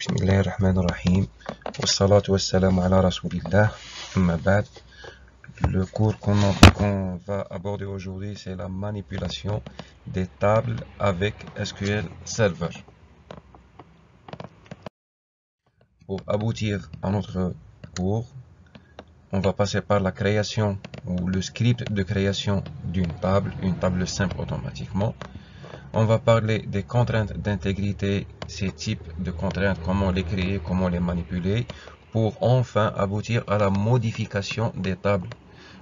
Bismillahirrahmanirrahim. Wassalatu wassalamu ala rasulillah. Amma ba'd. Le cours qu'on va aborder aujourd'hui, c'est la manipulation des tables avec SQL Server. Pour aboutir à notre cours, on va passer par la création ou le script de création d'une table, une table simple automatiquement. On va parler des contraintes d'intégrité, ces types de contraintes, comment les créer, comment les manipuler, pour enfin aboutir à la modification des tables.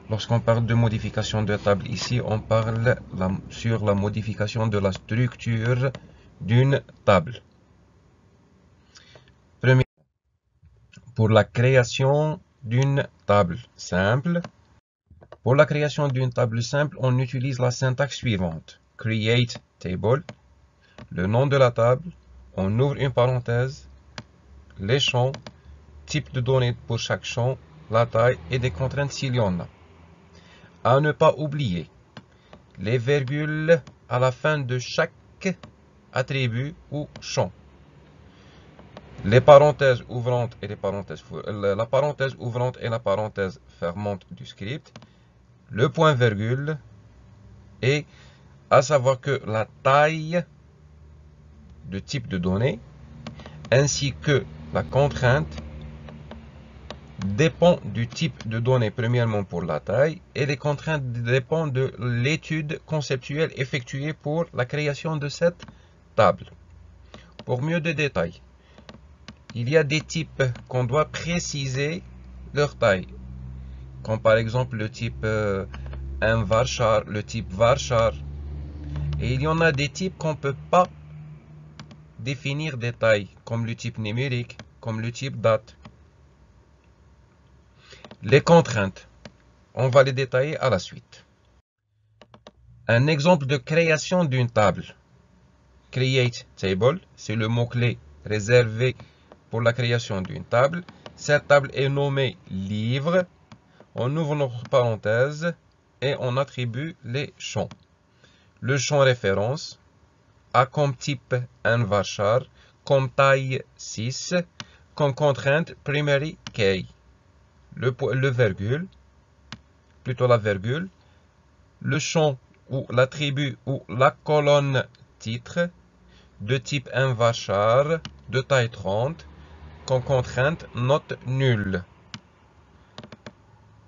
Lorsqu'on parle de modification de table ici, on parle sur la modification de la structure d'une table. Premier, pour la création d'une table simple. Pour la création d'une table simple, on utilise la syntaxe suivante. Create table, le nom de la table, on ouvre une parenthèse, les champs, type de données pour chaque champ, la taille et des contraintes s'il y en a. À ne pas oublier, les virgules à la fin de chaque attribut ou champ. Les parenthèses ouvrantes et les parenthèses, la parenthèse ouvrante et la parenthèse fermante du script, le point virgule et à savoir que la taille de type de données ainsi que la contrainte dépend du type de données premièrement pour la taille et les contraintes dépendent de l'étude conceptuelle effectuée pour la création de cette table. Pour mieux de détails, il y a des types qu'on doit préciser leur taille, comme par exemple le type un varchar, le type varchar. Et il y en a des types qu'on ne peut pas définir des tailles, comme le type numérique, comme le type date. Les contraintes, on va les détailler à la suite. Un exemple de création d'une table. Create table, c'est le mot-clé réservé pour la création d'une table. Cette table est nommée livre. On ouvre notre parenthèse et on attribue les champs. Le champ référence a comme type un varchar, comme taille 6, comme contrainte primary key. Le virgule, plutôt la virgule, le champ ou l'attribut ou la colonne titre de type un varchar de taille 30, comme contrainte note nulle.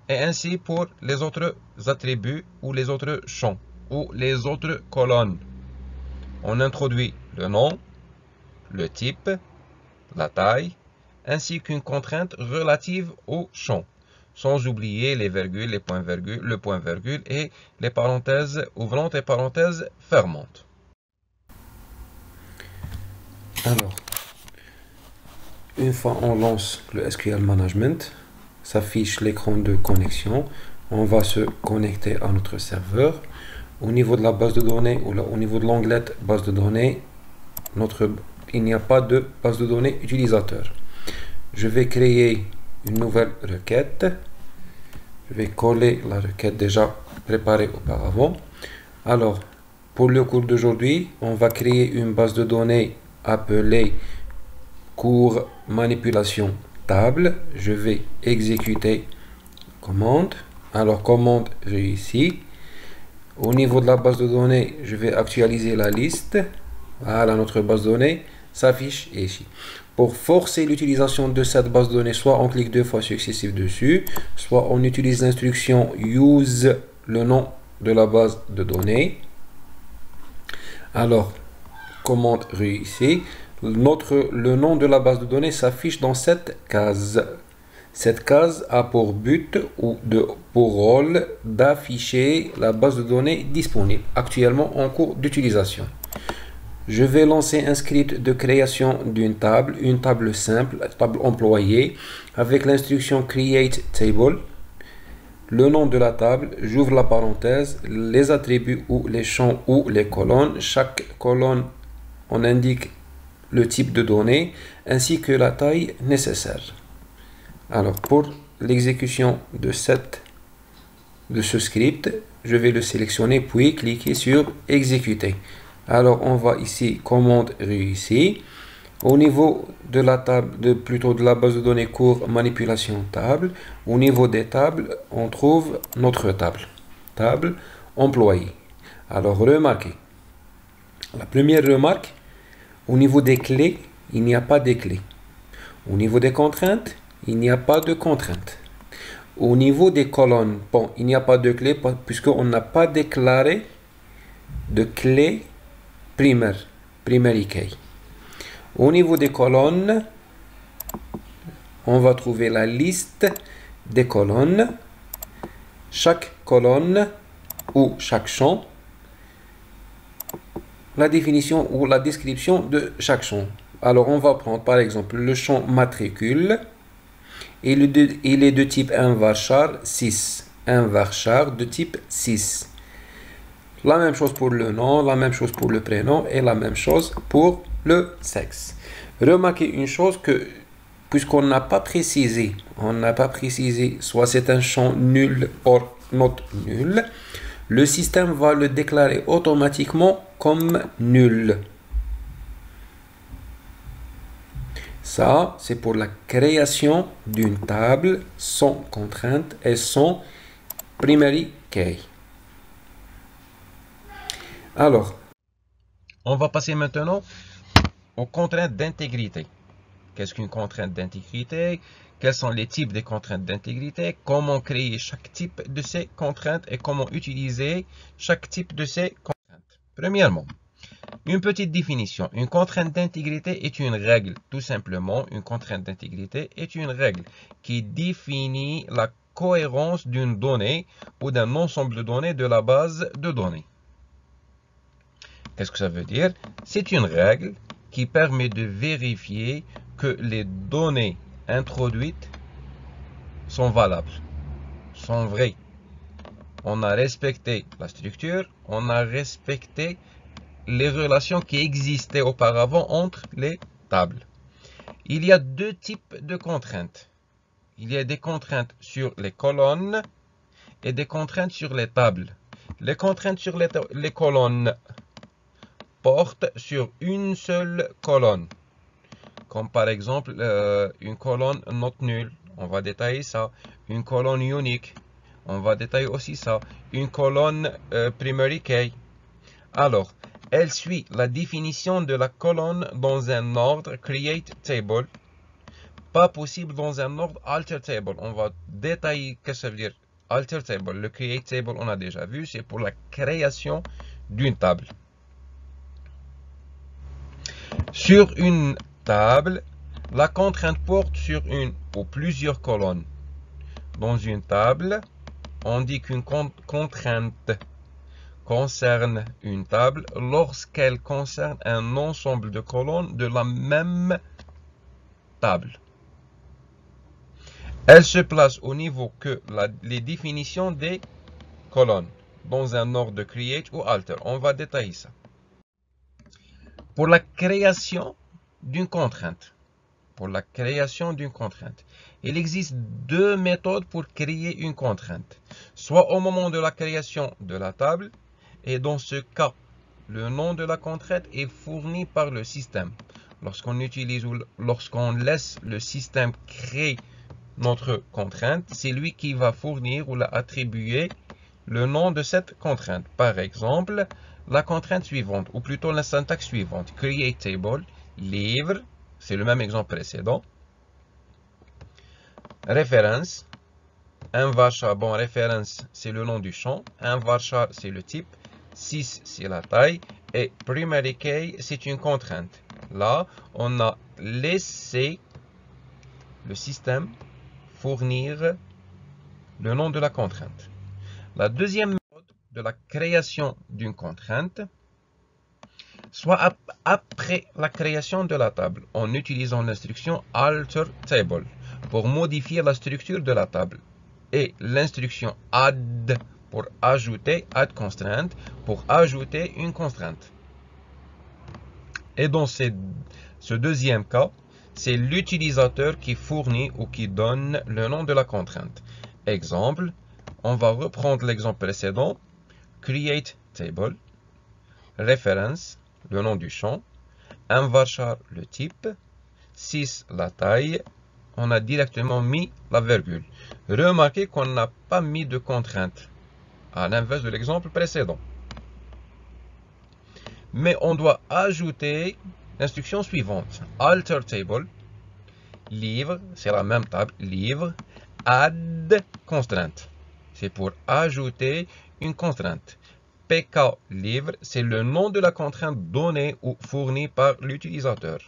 Et ainsi pour les autres attributs ou les autres champs ou les autres colonnes. On introduit le nom, le type, la taille, ainsi qu'une contrainte relative au champ, sans oublier les virgules, les points-virgules, le point-virgule et les parenthèses ouvrantes et parenthèses fermantes. Alors, une fois on lance le SQL Management, s'affiche l'écran de connexion, on va se connecter à notre serveur. Au niveau de la base de données ou au niveau de l'onglet base de données, il n'y a pas de base de données utilisateur. Je vais créer une nouvelle requête. Je vais coller la requête déjà préparée auparavant. Alors, pour le cours d'aujourd'hui, on va créer une base de données appelée cours manipulation table. Je vais exécuter commande. Alors, commande réussie. Au niveau de la base de données, je vais actualiser la liste. Voilà, notre base de données s'affiche ici. Pour forcer l'utilisation de cette base de données, soit on clique 2 fois successifs dessus, soit on utilise l'instruction use le nom de la base de données. Alors, commande réussie. Le nom de la base de données s'affiche dans cette case. Cette case a pour but ou pour rôle d'afficher la base de données disponible, actuellement en cours d'utilisation. Je vais lancer un script de création d'une table, une table simple, table employée, avec l'instruction create table. Le nom de la table, j'ouvre la parenthèse, les attributs ou les champs ou les colonnes. Chaque colonne, on indique le type de données ainsi que la taille nécessaire. Alors, pour l'exécution de ce script, je vais le sélectionner puis cliquer sur exécuter. Alors, on va ici commande réussie. Au niveau de la table, plutôt de la base de données cours manipulation table, au niveau des tables, on trouve notre table. Table employé. Alors remarquez, la première remarque, au niveau des clés, il n'y a pas de clés. Au niveau des contraintes, il n'y a pas de contraintes. Au niveau des colonnes, bon, il n'y a pas de clé puisqu'on n'a pas déclaré de clé primaire, primary key. Au niveau des colonnes, on va trouver la liste des colonnes. Chaque colonne ou chaque champ, la définition ou la description de chaque champ. Alors on va prendre par exemple le champ matricule. Il est de type 1 varchar 6. 1 varchar de type 6. La même chose pour le nom, la même chose pour le prénom et la même chose pour le sexe. Remarquez une chose que, puisqu'on n'a pas précisé, soit c'est un champ nul or not nul, le système va le déclarer automatiquement comme nul. Ça, c'est pour la création d'une table sans contrainte et sans primary key. Alors, on va passer maintenant aux contraintes d'intégrité. Qu'est-ce qu'une contrainte d'intégrité? Quels sont les types de contraintes d'intégrité? Comment créer chaque type de ces contraintes et comment utiliser chaque type de ces contraintes? Premièrement, une petite définition. Une contrainte d'intégrité est une règle. Tout simplement, une contrainte d'intégrité est une règle qui définit la cohérence d'une donnée ou d'un ensemble de données de la base de données. Qu'est-ce que ça veut dire? C'est une règle qui permet de vérifier que les données introduites sont valables, sont vraies. On a respecté la structure, on a respecté les relations qui existaient auparavant entre les tables. Il y a deux types de contraintes. Il y a des contraintes sur les colonnes et des contraintes sur les tables. Les contraintes sur les colonnes portent sur une seule colonne. Comme par exemple une colonne not nulle, on va détailler ça. Une colonne unique, on va détailler aussi ça. Une colonne primary key. Alors, elle suit la définition de la colonne dans un ordre create table. Pas possible dans un ordre alter table. On va détailler ce que ça veut dire alter table. Le create table, on a déjà vu, c'est pour la création d'une table. Sur une table, la contrainte porte sur une ou plusieurs colonnes. Dans une table, on dit qu'une contrainte concerne une table lorsqu'elle concerne un ensemble de colonnes de la même table. Elle se place au niveau que les définitions des colonnes dans un ordre de create ou alter. On va détailler ça. Pour la création d'une contrainte, il existe deux méthodes pour créer une contrainte. Soit au moment de la création de la table, et dans ce cas, le nom de la contrainte est fourni par le système. Lorsqu'on utilise ou lorsqu'on laisse le système créer notre contrainte, c'est lui qui va fournir ou attribuer le nom de cette contrainte. Par exemple, la contrainte suivante, ou plutôt la syntaxe suivante, create table, livre, c'est le même exemple précédent. Référence, un varchar, bon, référence, c'est le nom du champ, un varchar, c'est le type, 6, c'est la taille, et primary key, c'est une contrainte. Là, on a laissé le système fournir le nom de la contrainte. La deuxième méthode de la création d'une contrainte, soit après la création de la table, en utilisant l'instruction alter table pour modifier la structure de la table, et l'instruction add pour ajouter, add constraint, pour ajouter une contrainte. Et dans ce deuxième cas, c'est l'utilisateur qui fournit ou qui donne le nom de la contrainte. Exemple, on va reprendre l'exemple précédent, create table, référence, le nom du champ, un varchar le type, 6 la taille, on a directement mis la virgule. Remarquez qu'on n'a pas mis de contrainte, à l'inverse de l'exemple précédent. Mais on doit ajouter l'instruction suivante. Alter table, livre, c'est la même table, livre, add constraint. C'est pour ajouter une contrainte. PK livre, c'est le nom de la contrainte donnée ou fournie par l'utilisateur.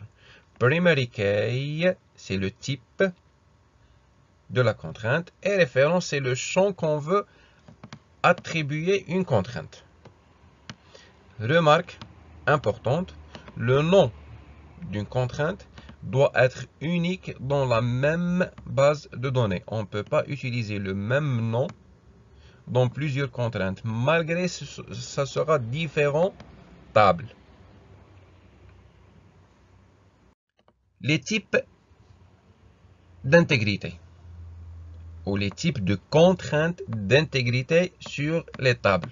Primary key, c'est le type de la contrainte. Et référence, c'est le champ qu'on veut attribuer une contrainte. Remarque importante, le nom d'une contrainte doit être unique dans la même base de données. On ne peut pas utiliser le même nom dans plusieurs contraintes, malgré ça sera différent tables. Les types d'intégrité ou les types de contraintes d'intégrité sur les tables.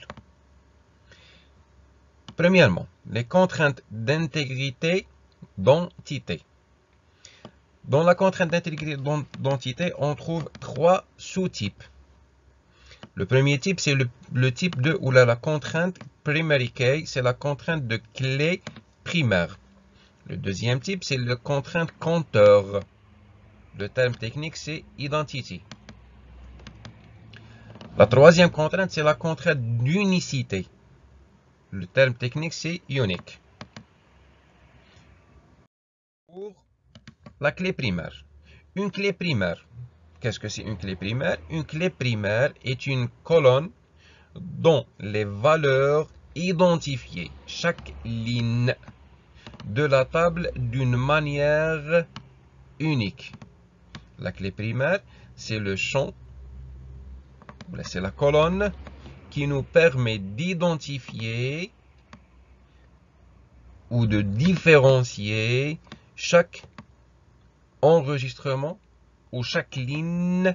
Premièrement, les contraintes d'intégrité d'entité. Dans la contrainte d'intégrité d'entité, on trouve 3 sous-types. Le premier type, c'est le type de ou la contrainte primary key, c'est la contrainte de clé primaire. Le deuxième type, c'est la contrainte compteur. Le terme technique, c'est identity. La troisième contrainte, c'est la contrainte d'unicité. Le terme technique, c'est unique. Pour la clé primaire. Une clé primaire. Qu'est-ce que c'est une clé primaire? Une clé primaire est une colonne dont les valeurs identifiées chaque ligne de la table d'une manière unique. La clé primaire, c'est le champ, c'est la colonne qui nous permet d'identifier ou de différencier chaque enregistrement ou chaque ligne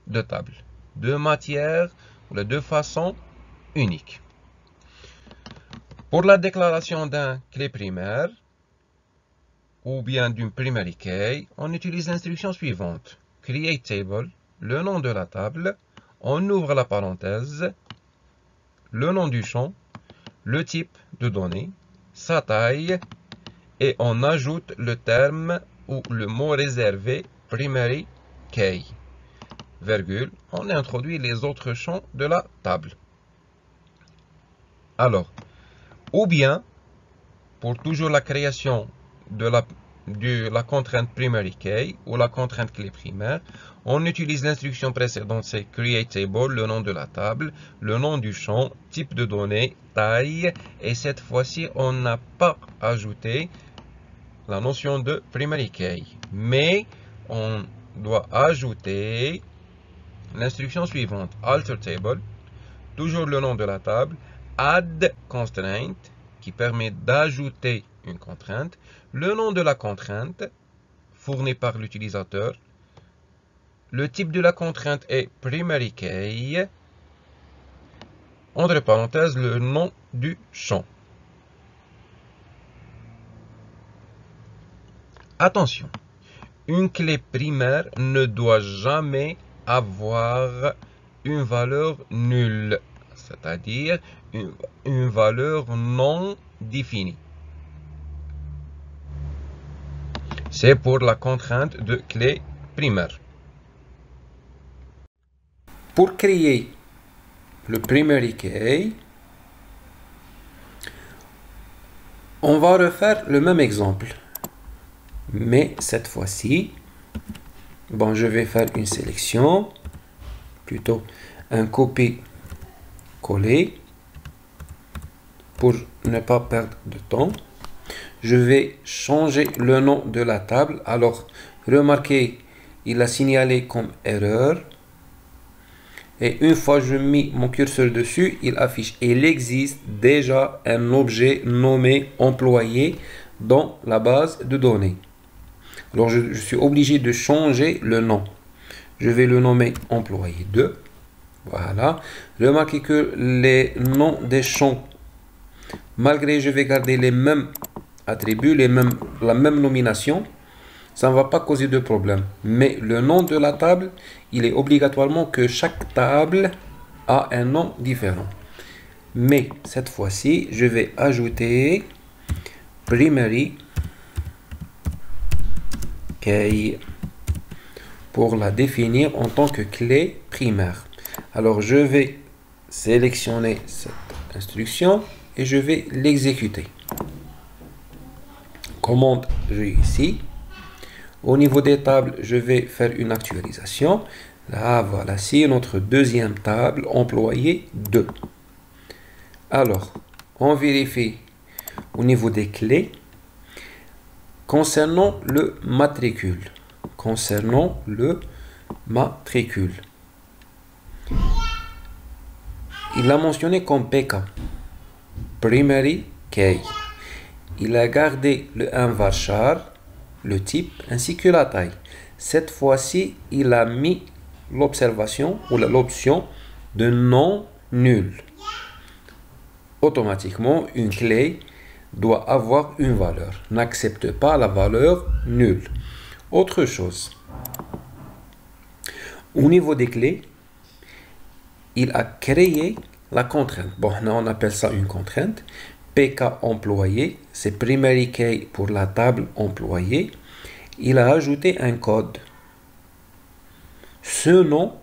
de table de matière ou de façon unique. Pour la déclaration d'un clé primaire ou bien d'une primary key, on utilise l'instruction suivante. Create table, le nom de la table, on ouvre la parenthèse, le nom du champ, le type de données, sa taille, et on ajoute le terme ou le mot réservé primary key. Virgule, on introduit les autres champs de la table. Alors, ou bien, pour toujours la création de la contrainte primary key ou la contrainte clé primaire, on utilise l'instruction précédente, c'est create table, le nom de la table, le nom du champ, type de données, taille, et cette fois-ci, on n'a pas ajouté la notion de primary key, mais on doit ajouter l'instruction suivante, alter table, toujours le nom de la table, add constraint, qui permet d'ajouter une contrainte, le nom de la contrainte fourni par l'utilisateur, le type de la contrainte est primary key, entre parenthèses le nom du champ. Attention, une clé primaire ne doit jamais avoir une valeur nulle, c'est-à-dire une valeur non définie. C'est pour la contrainte de clé primaire. Pour créer le primary key, on va refaire le même exemple. Mais cette fois-ci, bon, je vais faire une sélection, plutôt un copier-coller pour ne pas perdre de temps. Je vais changer le nom de la table. Alors, remarquez, il a signalé comme erreur. Et une fois que je mets mon curseur dessus, il affiche. Il existe déjà un objet nommé employé dans la base de données. Alors, je suis obligé de changer le nom. Je vais le nommer employé 2. Voilà. Remarquez que les noms des champs, malgré je vais garder les mêmes attribue la même nomination, ça ne va pas causer de problème. Mais le nom de la table, il est obligatoirement que chaque table a un nom différent. Mais cette fois-ci, je vais ajouter primary key pour la définir en tant que clé primaire. Alors je vais sélectionner cette instruction et je vais l'exécuter. Commande réussie. Au niveau des tables, je vais faire une actualisation. Là, voilà, c'est notre deuxième table, employé 2. Alors, on vérifie au niveau des clés. Concernant le matricule. Il a mentionné comme PK. Primary key. Il a gardé le 1 varchar, le type, ainsi que la taille. Cette fois-ci, il a mis l'observation ou l'option de non nul. Automatiquement, une clé doit avoir une valeur. N'accepte pas la valeur nulle. Autre chose. Au niveau des clés, il a créé la contrainte. Bon, là, on appelle ça une contrainte. PK employé, c'est primary key pour la table employée. Il a ajouté un code. Ce nom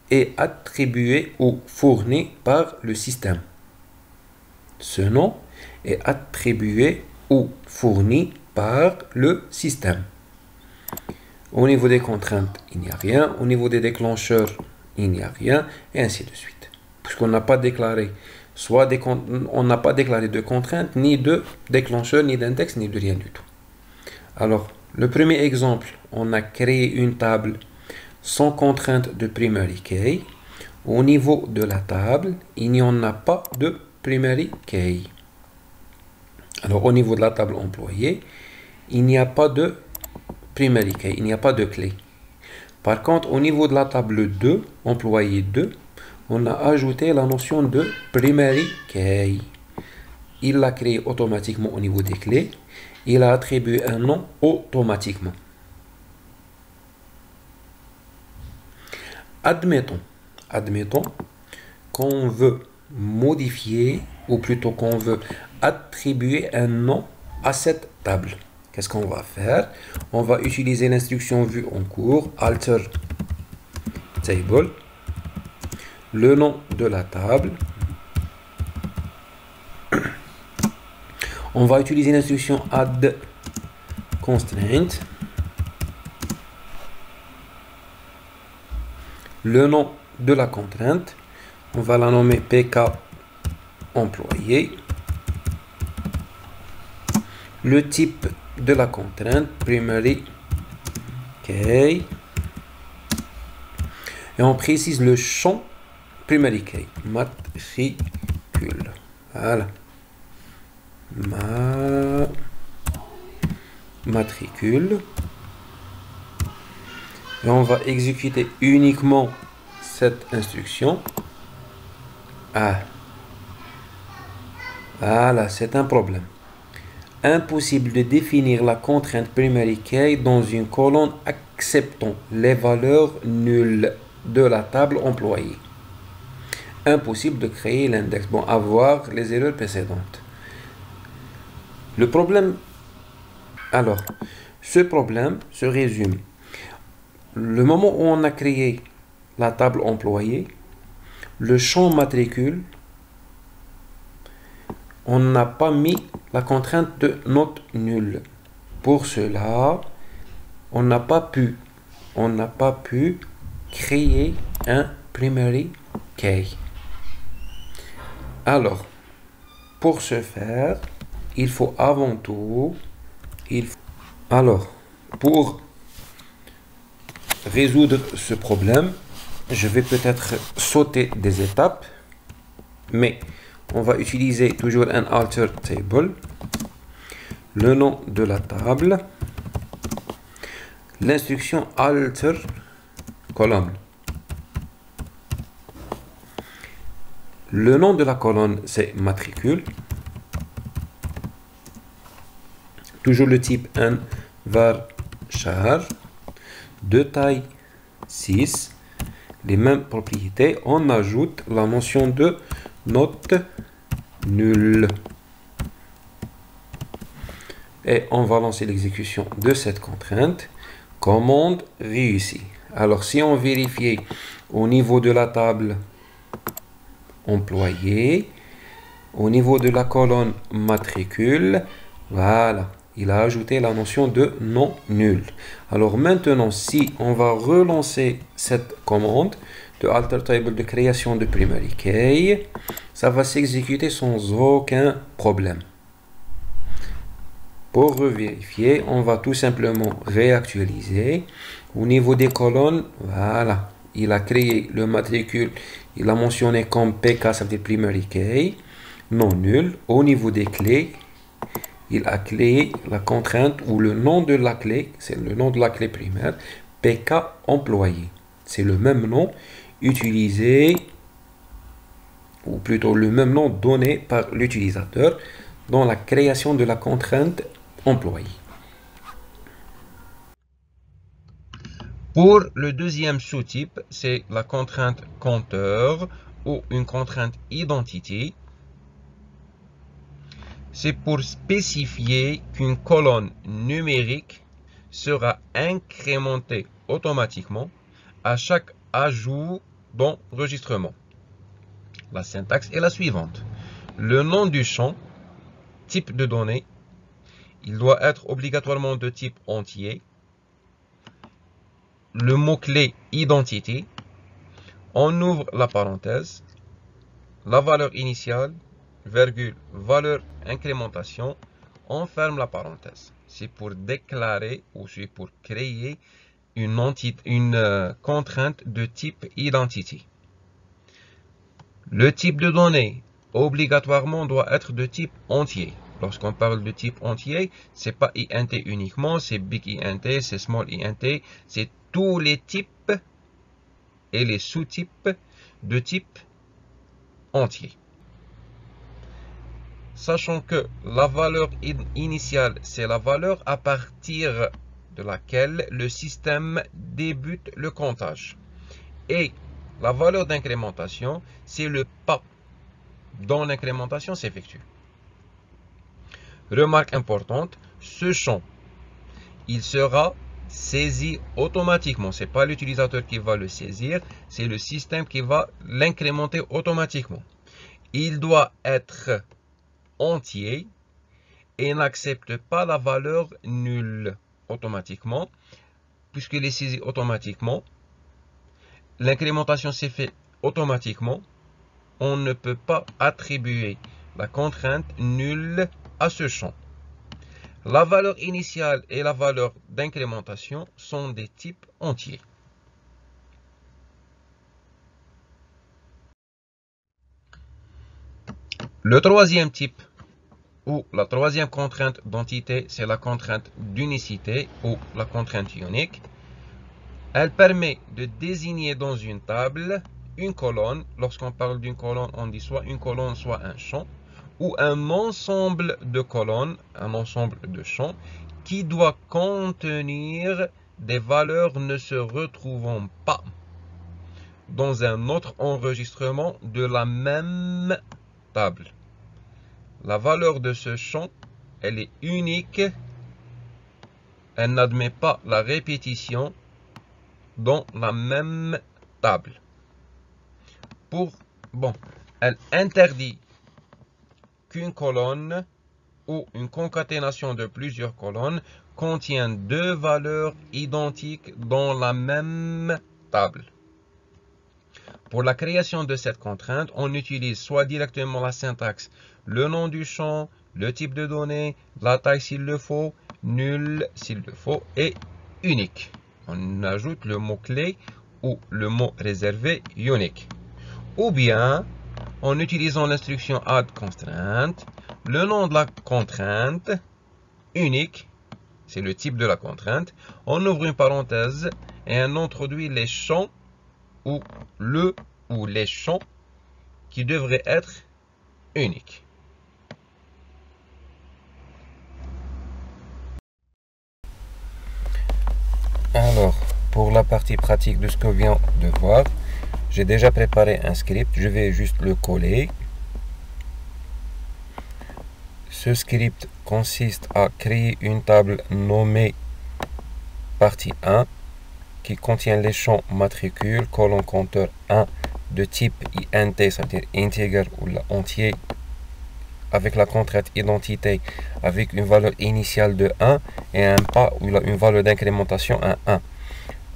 est attribué ou fourni par le système. Ce nom est attribué ou fourni par le système. Au niveau des contraintes, il n'y a rien. Au niveau des déclencheurs, il n'y a rien. Et ainsi de suite. Puisqu'on n'a pas déclaré on n'a pas déclaré de contrainte, ni de déclencheur, ni d'index, ni de rien du tout. Alors, le premier exemple, on a créé une table sans contrainte de primary key. Au niveau de la table, il n'y en a pas de primary key. Alors, au niveau de la table employée, il n'y a pas de primary key, il n'y a pas de clé. Par contre, au niveau de la table 2, employé 2, on a ajouté la notion de primary key. Il l'a créé automatiquement au niveau des clés. Il a attribué un nom automatiquement. Admettons qu'on veut modifier, ou plutôt qu'on veut attribuer un nom à cette table. Qu'est-ce qu'on va faire? On va utiliser l'instruction vue en cours, alter table, le nom de la table. On va utiliser l'instruction add constraint, le nom de la contrainte. On va la nommer PK employé. Le type de la contrainte, primary key. Et on précise le champ primary key, matricule. Voilà. Matricule. Et on va exécuter uniquement cette instruction. Ah. Voilà, c'est un problème. Impossible de définir la contrainte primary key dans une colonne acceptant les valeurs nulles de la table employée. Impossible de créer l'index. Bon, à voir les erreurs précédentes. Le problème, alors, ce problème se résume. Le moment où on a créé la table employée, le champ matricule, on n'a pas mis la contrainte de note nulle. Pour cela, on n'a pas pu créer un primary key. Alors, pour ce faire, il faut avant tout, pour résoudre ce problème, je vais peut-être sauter des étapes, mais on va utiliser toujours un alter table, le nom de la table, l'instruction alter colonne. Le nom de la colonne, c'est matricule. toujours le type N var char, de taille 6, les mêmes propriétés. On ajoute la mention de note nulle. Et on va lancer l'exécution de cette contrainte. Commande réussie. Alors, si on vérifie au niveau de la table employé, au niveau de la colonne matricule, voilà, il a ajouté la notion de non nul. Alors maintenant, si on va relancer cette commande de alter table de création de primary key, ça va s'exécuter sans aucun problème. Pour revérifier, on va tout simplement réactualiser. Au niveau des colonnes, voilà, il a créé le matricule, il a mentionné comme PK, ça veut dire primary key, non nul. Au niveau des clés, il a créé la contrainte ou le nom de la clé, c'est le nom de la clé primaire, PK employé. C'est le même nom utilisé, ou plutôt le même nom donné par l'utilisateur dans la création de la contrainte employé. Pour le deuxième sous-type, c'est la contrainte compteur ou une contrainte identity. C'est pour spécifier qu'une colonne numérique sera incrémentée automatiquement à chaque ajout d'enregistrement. La syntaxe est la suivante. Le nom du champ, type de données, il doit être obligatoirement de type entier. Le mot-clé identité, on ouvre la parenthèse, la valeur initiale, virgule, valeur incrémentation, on ferme la parenthèse. C'est pour déclarer ou c'est pour créer une contrainte de type identity. Le type de données, obligatoirement, doit être de type entier. Lorsqu'on parle de type entier, c'est pas int uniquement, c'est big int, c'est small int, c'est tous les types et les sous-types de type entier. Sachant que la valeur initiale, c'est la valeur à partir de laquelle le système débute le comptage. Et la valeur d'incrémentation, c'est le pas dont l'incrémentation s'effectue. Remarque importante, ce champ, il sera saisi automatiquement. Ce n'est pas l'utilisateur qui va le saisir, c'est le système qui va l'incrémenter automatiquement. Il doit être entier et n'accepte pas la valeur nulle automatiquement, puisqu'il est saisi automatiquement. L'incrémentation s'est faite automatiquement. On ne peut pas attribuer la contrainte nulle à ce champ. La valeur initiale et la valeur d'incrémentation sont des types entiers. Le troisième type ou la troisième contrainte d'entité, c'est la contrainte d'unicité ou la contrainte unique. Elle permet de désigner dans une table une colonne. Lorsqu'on parle d'une colonne, on dit soit une colonne, soit un champ, ou un ensemble de colonnes, un ensemble de champs, qui doit contenir des valeurs ne se retrouvant pas dans un autre enregistrement de la même table. La valeur de ce champ, elle est unique, elle n'admet pas la répétition dans la même table. Elle interdit qu'une colonne ou une concaténation de plusieurs colonnes contienne deux valeurs identiques dans la même table. Pour la création de cette contrainte, on utilise soit directement la syntaxe, le nom du champ, le type de données, la taille s'il le faut, nul s'il le faut et unique. On ajoute le mot-clé ou le mot réservé unique. Ou bien, en utilisant l'instruction add constraint, le nom de la contrainte unique, c'est le type de la contrainte, on ouvre une parenthèse et on introduit les champs ou les champs qui devraient être uniques. Alors, pour la partie pratique de ce qu'on vient de voir, j'ai déjà préparé un script. Je vais juste le coller. Ce script consiste à créer une table nommée partie 1 qui contient les champs matricule, colonne compteur 1 de type int, c'est-à-dire integer ou entier, avec la contrainte identité avec une valeur initiale de 1 et un pas ou une valeur d'incrémentation à 1.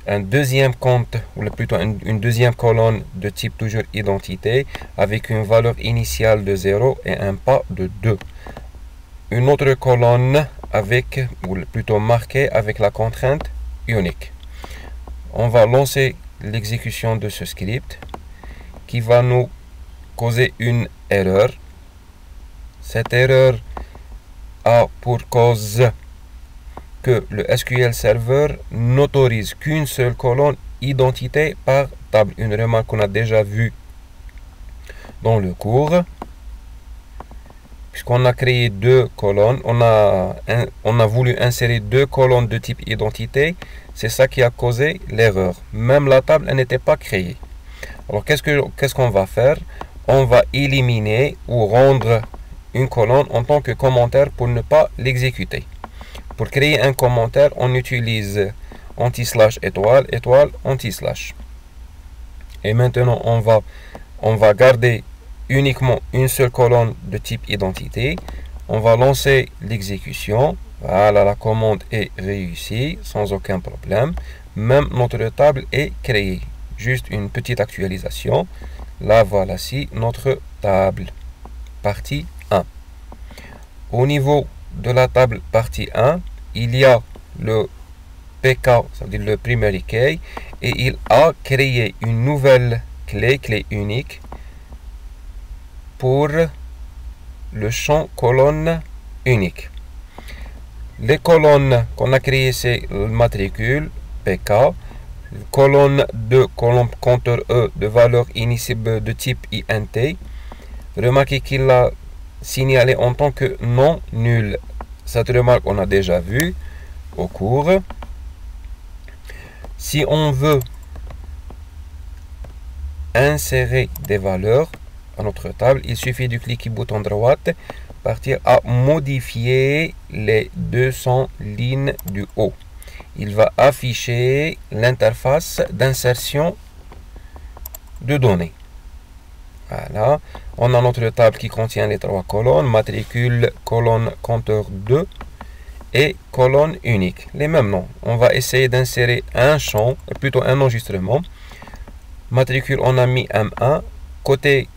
Un deuxième compte, ou plutôt une deuxième colonne de type toujours identité avec une valeur initiale de 0 et un pas de 2. Une autre colonne avec, ou plutôt marquée avec la contrainte unique. On va lancer l'exécution de ce script qui va nous causer une erreur. Cette erreur a pour cause que le SQL Server n'autorise qu'une seule colonne identité par table. Une remarque qu'on a déjà vue dans le cours. Puisqu'on a créé deux colonnes, on a voulu insérer deux colonnes de type identité. C'est ça qui a causé l'erreur. Même la table n'était pas créée. Alors qu'est-ce qu'on va faire? On va éliminer ou rendre une colonne en tant que commentaire pour ne pas l'exécuter. Pour créer un commentaire, on utilise anti-slash étoile, étoile, anti-slash. Et maintenant, on va garder uniquement une seule colonne de type identité. On va lancer l'exécution. Voilà, la commande est réussie sans aucun problème. Même notre table est créée. Juste une petite actualisation. Là, voici notre table. Partie 1. Au niveau de la table partie 1, il y a le PK, ça veut dire le primary key, et il a créé une nouvelle clé unique pour le champ colonne unique. Les colonnes qu'on a créées, c'est le matricule, PK, colonne 2, colonne compteur E de valeur initiale de type INT. Remarquez qu'il l'a signalé en tant que non nul. Cette remarque, on a déjà vu au cours. Si on veut insérer des valeurs à notre table, il suffit de cliquer bouton droite, partir à modifier les 200 lignes du haut. Il va afficher l'interface d'insertion de données. Voilà, on a notre table qui contient les trois colonnes, matricule, colonne compteur 2 et colonne unique. Les mêmes noms. On va essayer d'insérer un champ, plutôt un enregistrement. Matricule, on a mis M1. Côté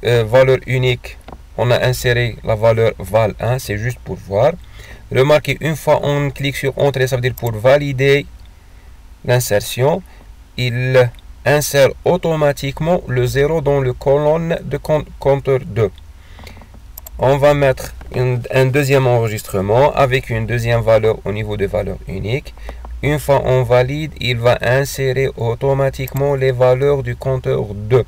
valeur unique, on a inséré la valeur val1, c'est juste pour voir. Remarquez, une fois on clique sur Entrée, ça veut dire pour valider l'insertion, il insère automatiquement le 0 dans le colonne de compteur 2. On va mettre un deuxième enregistrement avec une deuxième valeur au niveau de valeur unique. Une fois on valide, il va insérer automatiquement les valeurs du compteur 2.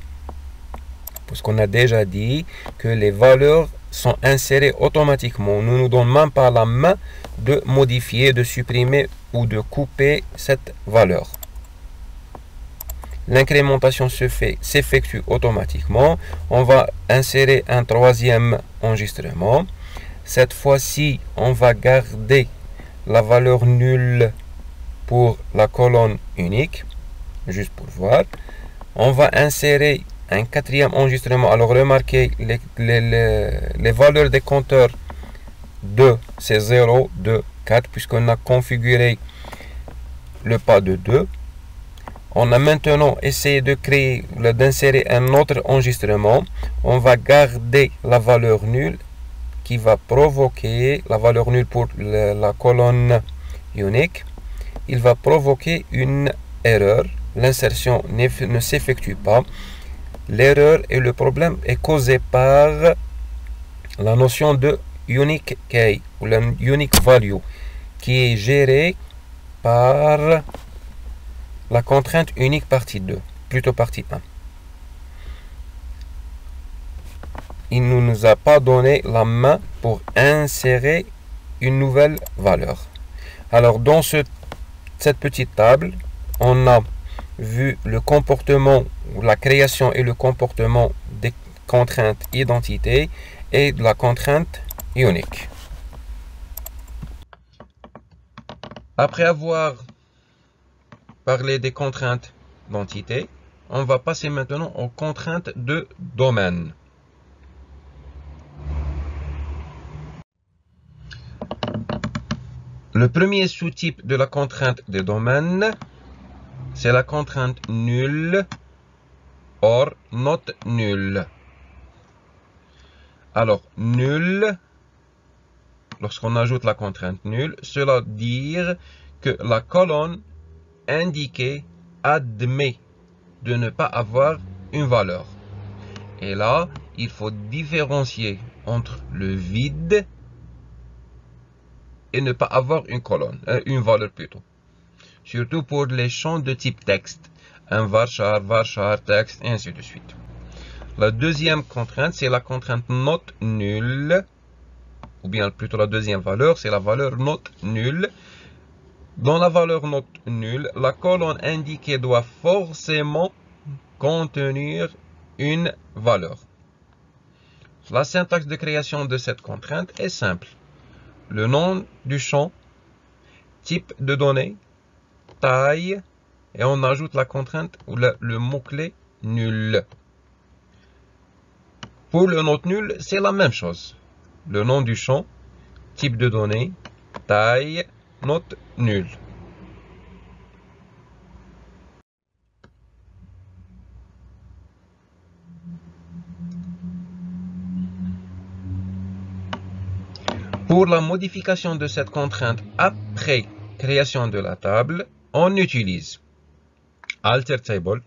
Parce qu'on a déjà dit que les valeurs sont insérées automatiquement. Nous ne nous donnons même pas la main de modifier, de supprimer ou de couper cette valeur. L'incrémentation s'effectue automatiquement. On va insérer un troisième enregistrement. Cette fois-ci, on va garder la valeur nulle pour la colonne unique, juste pour voir. On va insérer un quatrième enregistrement. Alors remarquez les valeurs des compteurs 2, c'est 0, 2, 4, puisqu'on a configuré le pas de 2. On a maintenant essayé de créer, d'insérer un autre enregistrement. On va garder la valeur nulle qui va provoquer la valeur nulle pour la colonne unique. Il va provoquer une erreur. L'insertion ne s'effectue pas. L'erreur et le problème est causé par la notion de unique key ou la unique value qui est gérée par la contrainte unique partie 2, plutôt partie 1. Il ne nous a pas donné la main pour insérer une nouvelle valeur. Alors dans ce cette petite table, on a vu le comportement, la création et le comportement des contraintes identité et de la contrainte unique. Après avoir parlé des contraintes d'entité, on va passer maintenant aux contraintes de domaine. Le premier sous-type de la contrainte de domaine, c'est la contrainte nulle or not nulle. Alors, nulle, lorsqu'on ajoute la contrainte nulle, cela veut dire que la colonne indiquée admet de ne pas avoir une valeur. Et là, il faut différencier entre le vide et ne pas avoir une colonne, une valeur plutôt. Surtout pour les champs de type texte, un varchar, texte, et ainsi de suite. La deuxième contrainte, c'est la contrainte not nulle, ou bien plutôt la deuxième valeur, c'est la valeur not nulle. Dans la valeur not nulle, la colonne indiquée doit forcément contenir une valeur. La syntaxe de création de cette contrainte est simple. Le nom du champ, type de données, taille, et on ajoute la contrainte ou le mot-clé nul. Pour le not nul, c'est la même chose. Le nom du champ, type de données, taille, not nul. Pour la modification de cette contrainte après création de la table, on utilise alter table,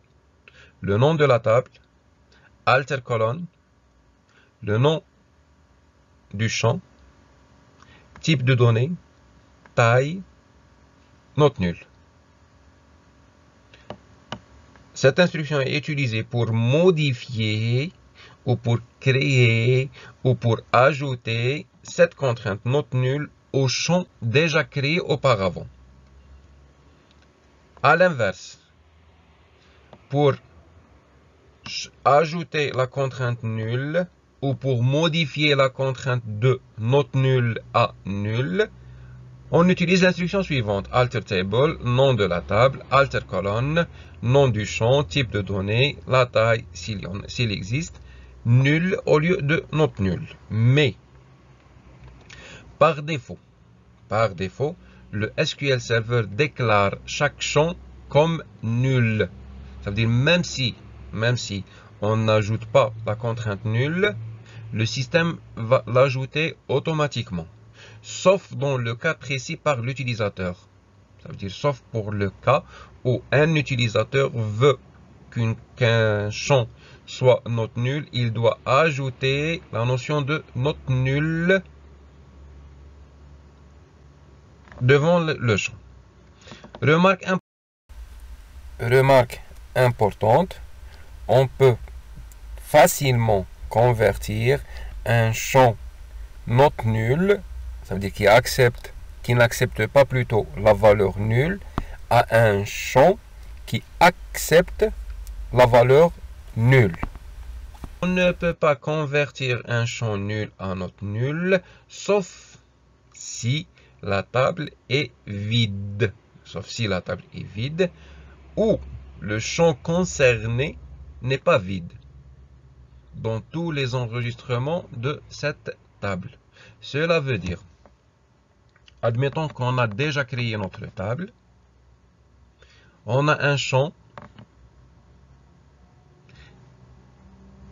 le nom de la table, alter colonne, le nom du champ, type de données, taille, not nul. Cette instruction est utilisée pour modifier ou pour créer ou pour ajouter cette contrainte not nulle au champ déjà créé auparavant. À l'inverse, pour ajouter la contrainte nulle ou pour modifier la contrainte de not nulle à nulle, on utilise l'instruction suivante, alter table, nom de la table, alter colonne, nom du champ, type de données, la taille s'il existe, nul au lieu de not nul. Mais, par défaut, le SQL Server déclare chaque champ comme nul. Ça veut dire même si on n'ajoute pas la contrainte nulle, le système va l'ajouter automatiquement. Sauf dans le cas précis par l'utilisateur. Ça veut dire sauf pour le cas où un utilisateur veut qu'un champ soit not nul, il doit ajouter la notion de not nul devant le champ. Remarque importante, on peut facilement convertir un champ not nul, ça veut dire qui n'accepte pas plutôt la valeur nulle, à un champ qui accepte la valeur nulle. On ne peut pas convertir un champ nul en not nul, sauf si la table est vide. Ou le champ concerné n'est pas vide dans tous les enregistrements de cette table. Cela veut dire, admettons qu'on a déjà créé notre table, on a un champ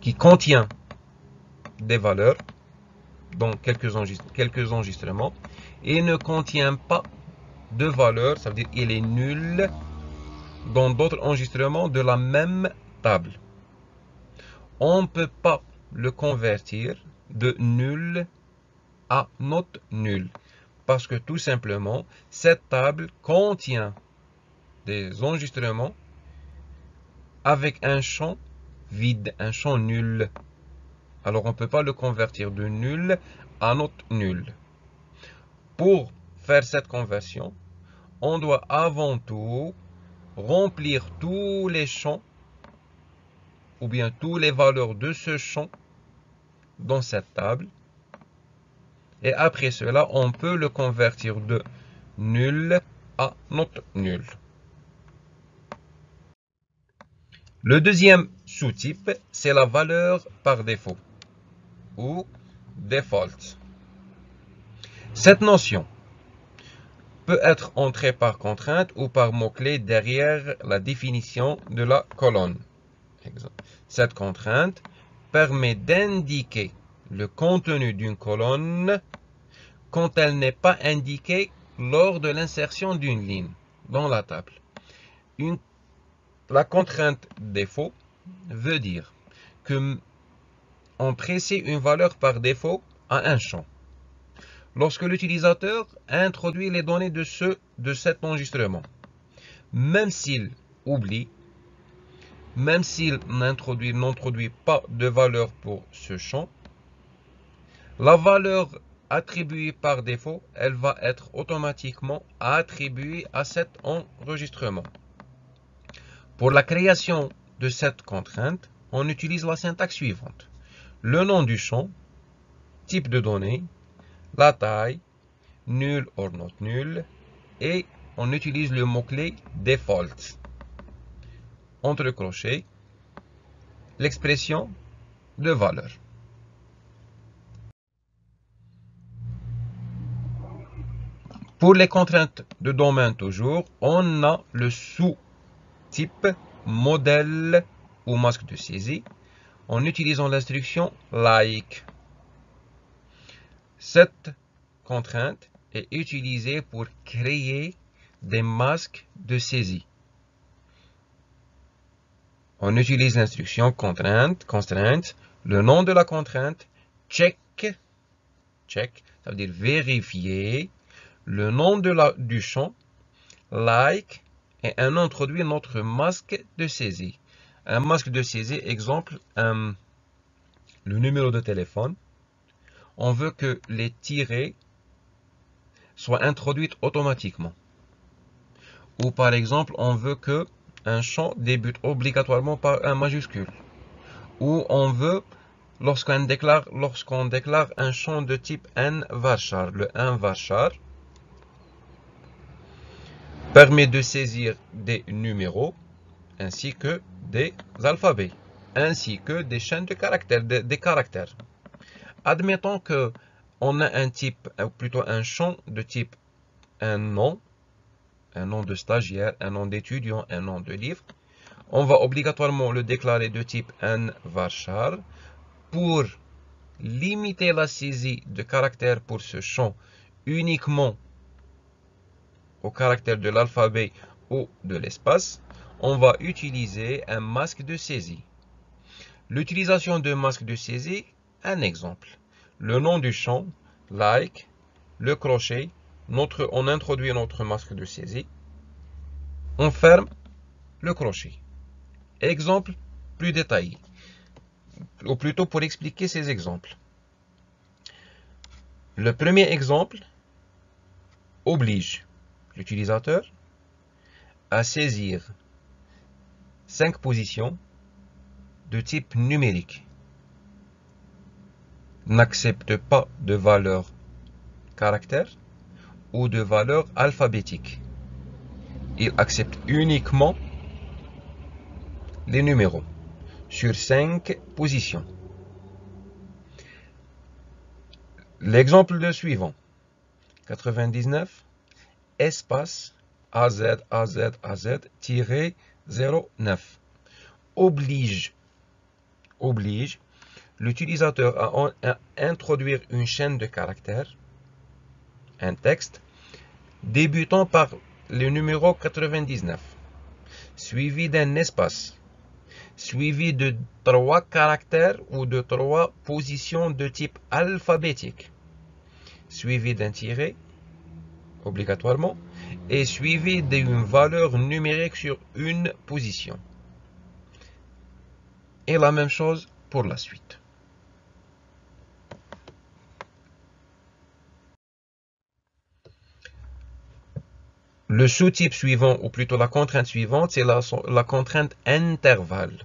qui contient des valeurs dans quelques enregistrements et ne contient pas de valeurs, ça veut dire qu'il est nul dans d'autres enregistrements de la même table. On ne peut pas le convertir de nul à not nul parce que tout simplement cette table contient des enregistrements avec un champ vide, un champ nul. Alors on ne peut pas le convertir de nul à not nul. Pour faire cette conversion, on doit avant tout remplir tous les champs ou bien toutes les valeurs de ce champ dans cette table. Et après cela, on peut le convertir de nul à not nul. Le deuxième sous-type, c'est la valeur par défaut ou default. Cette notion peut être entrée par contrainte ou par mot-clé derrière la définition de la colonne. Cette contrainte permet d'indiquer le contenu d'une colonne quand elle n'est pas indiquée lors de l'insertion d'une ligne dans la table. La contrainte défaut veut dire que on précise une valeur par défaut à un champ. Lorsque l'utilisateur introduit les données de cet enregistrement, même s'il oublie, même s'il n'introduit pas de valeur pour ce champ, la valeur attribuée par défaut, elle va être automatiquement attribuée à cet enregistrement. Pour la création de cette contrainte, on utilise la syntaxe suivante. Le nom du champ, type de données, la taille, nul or not nul, et on utilise le mot-clé default. Entre crochets, l'expression de valeur. Pour les contraintes de domaine toujours, on a le sous-type modèle ou masque de saisie en utilisant l'instruction like. Cette contrainte est utilisée pour créer des masques de saisie. On utilise l'instruction constraint, le nom de la contrainte, check, ça veut dire vérifier, le nom du champ, like, et on introduit notre masque de saisie. Un masque de saisie, exemple, le numéro de téléphone. On veut que les tirets soient introduits automatiquement. Ou par exemple, on veut que un champ débute obligatoirement par un majuscule. Ou on veut, lorsqu'on déclare un champ de type n-varchar, le n-varchar permet de saisir des numéros ainsi que des alphabets, ainsi que des chaînes de caractères, des caractères. Admettons que on a un type, ou plutôt un champ de type un nom de stagiaire, un nom d'étudiant, un nom de livre. On va obligatoirement le déclarer de type n-varchar pour limiter la saisie de caractères pour ce champ uniquement au caractère de l'alphabet ou de l'espace. On va utiliser un masque de saisie. L'utilisation de masque de saisie, un exemple. Le nom du champ, like, le crochet, on introduit notre masque de saisie. On ferme le crochet. Exemple plus détaillé, ou plutôt pour expliquer ces exemples. Le premier exemple oblige l'utilisateur à saisir 5 positions de type numérique. N'accepte pas de valeur caractère ou de valeur alphabétique. Il accepte uniquement les numéros sur 5 positions. L'exemple de suivant. 99 espace AZ-09 oblige l'utilisateur à introduire une chaîne de caractères, un texte, débutant par le numéro 99, suivi d'un espace, suivi de 3 caractères ou de 3 positions de type alphabétique, suivi d'un tiret, obligatoirement, et suivi d'une valeur numérique sur une position. Et la même chose pour la suite. Le sous-type suivant, ou plutôt la contrainte suivante, c'est la contrainte intervalle.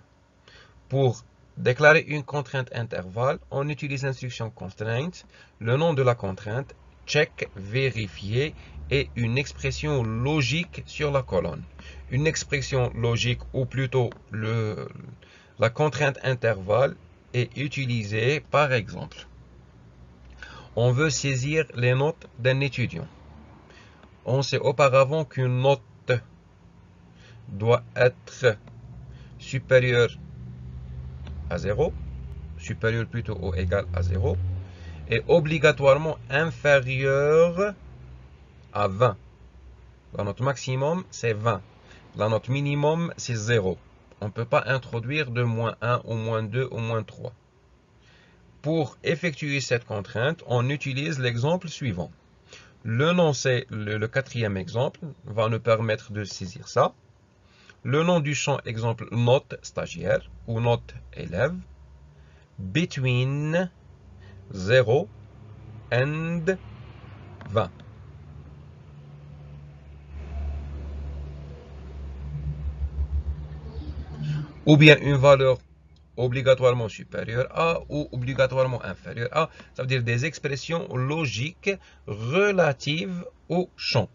Pour déclarer une contrainte intervalle, on utilise l'instruction constraint, le nom de la contrainte, check, vérifier, et une expression logique sur la colonne. Une expression logique, ou plutôt la contrainte intervalle, est utilisée par exemple. On veut saisir les notes d'un étudiant. On sait auparavant qu'une note doit être supérieure à 0, supérieure plutôt ou égale à 0, et obligatoirement inférieure à 20. La note maximum, c'est 20. La note minimum, c'est 0. On ne peut pas introduire de moins 1 ou moins 2 ou moins 3. Pour effectuer cette contrainte, on utilise l'exemple suivant. Le nom, c'est le quatrième exemple, va nous permettre de saisir ça. Le nom du champ, exemple, note stagiaire ou note élève. Between 0 and 20. Ou bien une valeur obligatoirement supérieure à ou obligatoirement inférieure à. Ça veut dire des expressions logiques relatives au champ.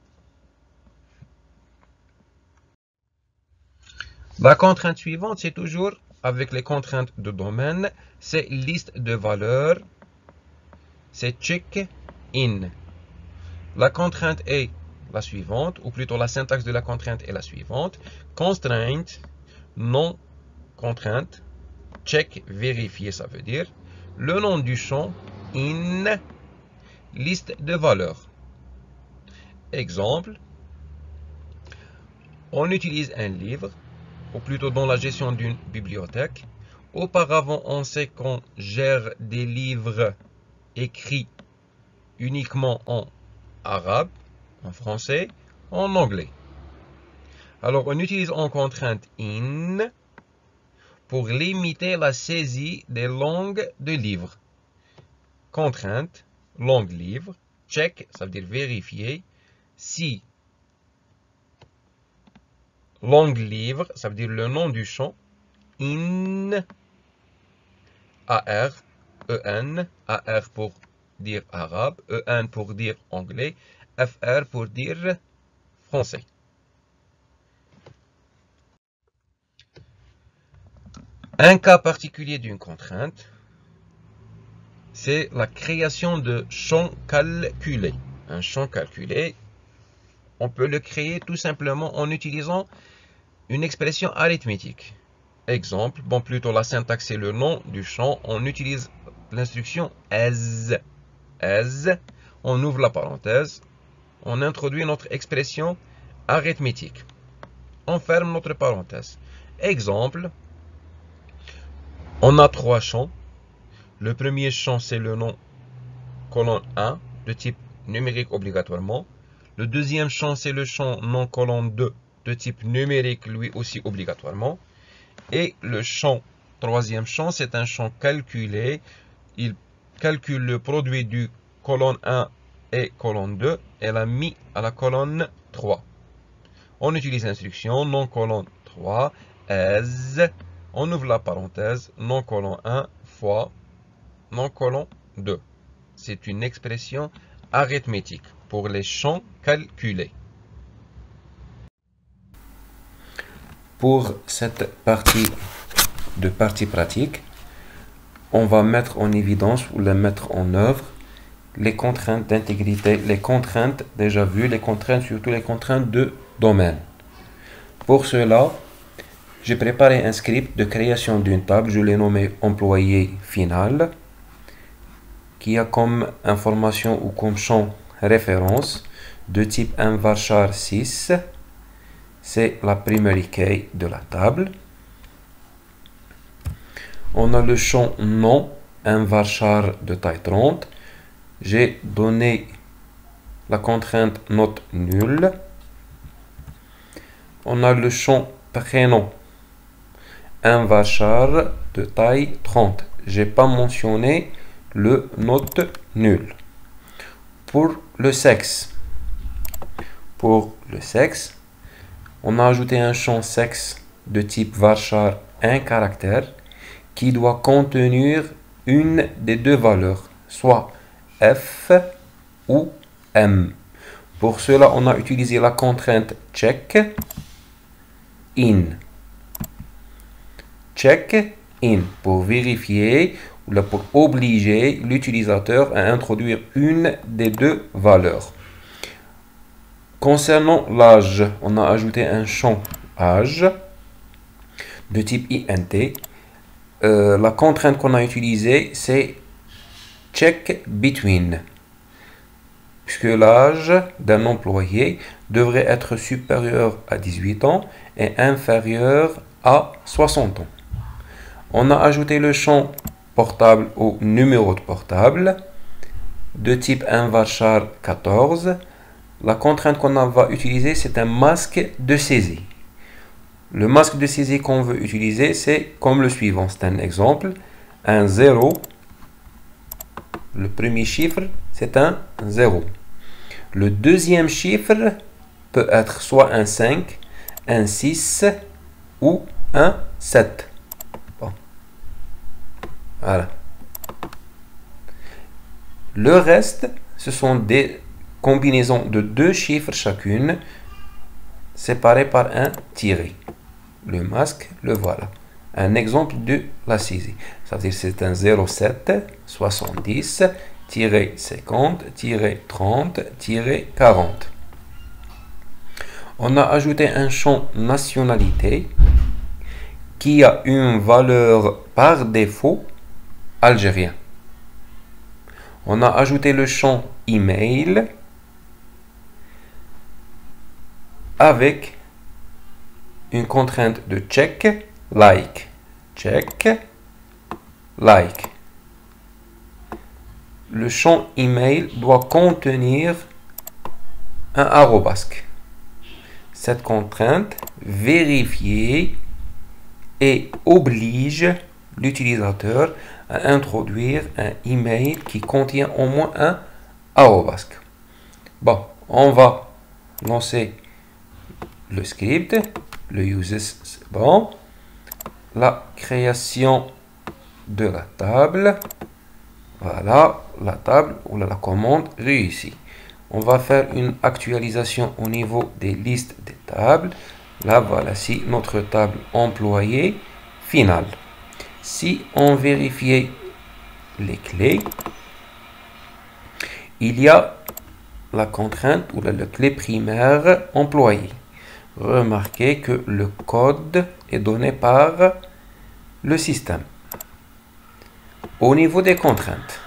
La contrainte suivante, c'est toujours avec les contraintes de domaine, c'est liste de valeurs, c'est check in. La contrainte est la suivante, ou plutôt la syntaxe de la contrainte est la suivante. Constraint, non contrainte, check, vérifier, ça veut dire. Le nom du champ, in, liste de valeurs. Exemple, on utilise un livre, ou plutôt dans la gestion d'une bibliothèque. Auparavant, on sait qu'on gère des livres écrits uniquement en arabe, en français, en anglais. Alors, on utilise en contrainte in pour limiter la saisie des langues de livres. Contrainte, langue livre, check, ça veut dire vérifier. Si langue livre, ça veut dire le nom du champ, in, AR, EN, AR pour dire arabe, EN pour dire anglais, FR pour dire français. Un cas particulier d'une contrainte, c'est la création de champs calculés. Un champ calculé, on peut le créer tout simplement en utilisant une expression arithmétique. Exemple, bon plutôt la syntaxe c'est le nom du champ, on utilise l'instruction as. As, on ouvre la parenthèse, on introduit notre expression arithmétique. On ferme notre parenthèse. Exemple, on a trois champs. Le premier champ c'est le nom colonne 1 de type numérique obligatoirement. Le deuxième champ, c'est le champ non colonne 2 de type numérique, lui aussi obligatoirement. Et le troisième champ, c'est un champ calculé. Il calcule le produit du colonne 1 et colonne 2 et l'a mis à la colonne 3. On utilise l'instruction non colonne 3, as, on ouvre la parenthèse, non colonne 1 fois non colonne 2. C'est une expression arithmétique pour les champs calculés. Pour cette partie pratique, on va mettre en évidence ou les mettre en œuvre les contraintes d'intégrité, les contraintes déjà vues, les contraintes, surtout les contraintes de domaine. Pour cela, j'ai préparé un script de création d'une table, je l'ai nommé employé final, qui a comme information ou comme champ référence de type un varchar 6, c'est la primary key de la table. On a le champ nom, un varchar de taille 30. J'ai donné la contrainte note nulle. On a le champ prénom, un varchar de taille 30. J'ai pas mentionné le note nulle. Pour le sexe, pour le sexe. On a ajouté un champ sexe de type varchar 1 caractère qui doit contenir une des deux valeurs, soit F ou M. Pour cela, on a utilisé la contrainte check in. Check in pour vérifier ou pour obliger l'utilisateur à introduire une des deux valeurs. Concernant l'âge, on a ajouté un champ âge de type int. La contrainte qu'on a utilisée, c'est check between, puisque l'âge d'un employé devrait être supérieur à 18 ans et inférieur à 60 ans. On a ajouté le champ portable au numéro de portable de type varchar 14. La contrainte qu'on va utiliser, c'est un masque de saisie. Le masque de saisie qu'on veut utiliser, c'est comme le suivant. C'est un exemple. Un 0. Le premier chiffre, c'est un 0. Le deuxième chiffre peut être soit un 5, un 6 ou un 7. Bon. Voilà. Le reste, ce sont des combinaisons de deux chiffres chacune, séparées par un tiré. Le masque, le voilà. Un exemple de la saisie. Ça veut dire que c'est un 07 70 50 30 40. On a ajouté un champ nationalité qui a une valeur par défaut algérien. On a ajouté le champ email avec une contrainte de check like. Check like. Le champ email doit contenir un arrobasque. Cette contrainte vérifie et oblige l'utilisateur à introduire un email qui contient au moins un arrobasque. Bon, on va lancer le script, le uses, c'est bon. La création de la table, voilà, la table ou la commande réussie. On va faire une actualisation au niveau des listes des tables. Là, voilà, si notre table employée finale. Si on vérifiait les clés, il y a la contrainte ou la clé primaire employée. Remarquez que le code est donné par le système. Au niveau des contraintes,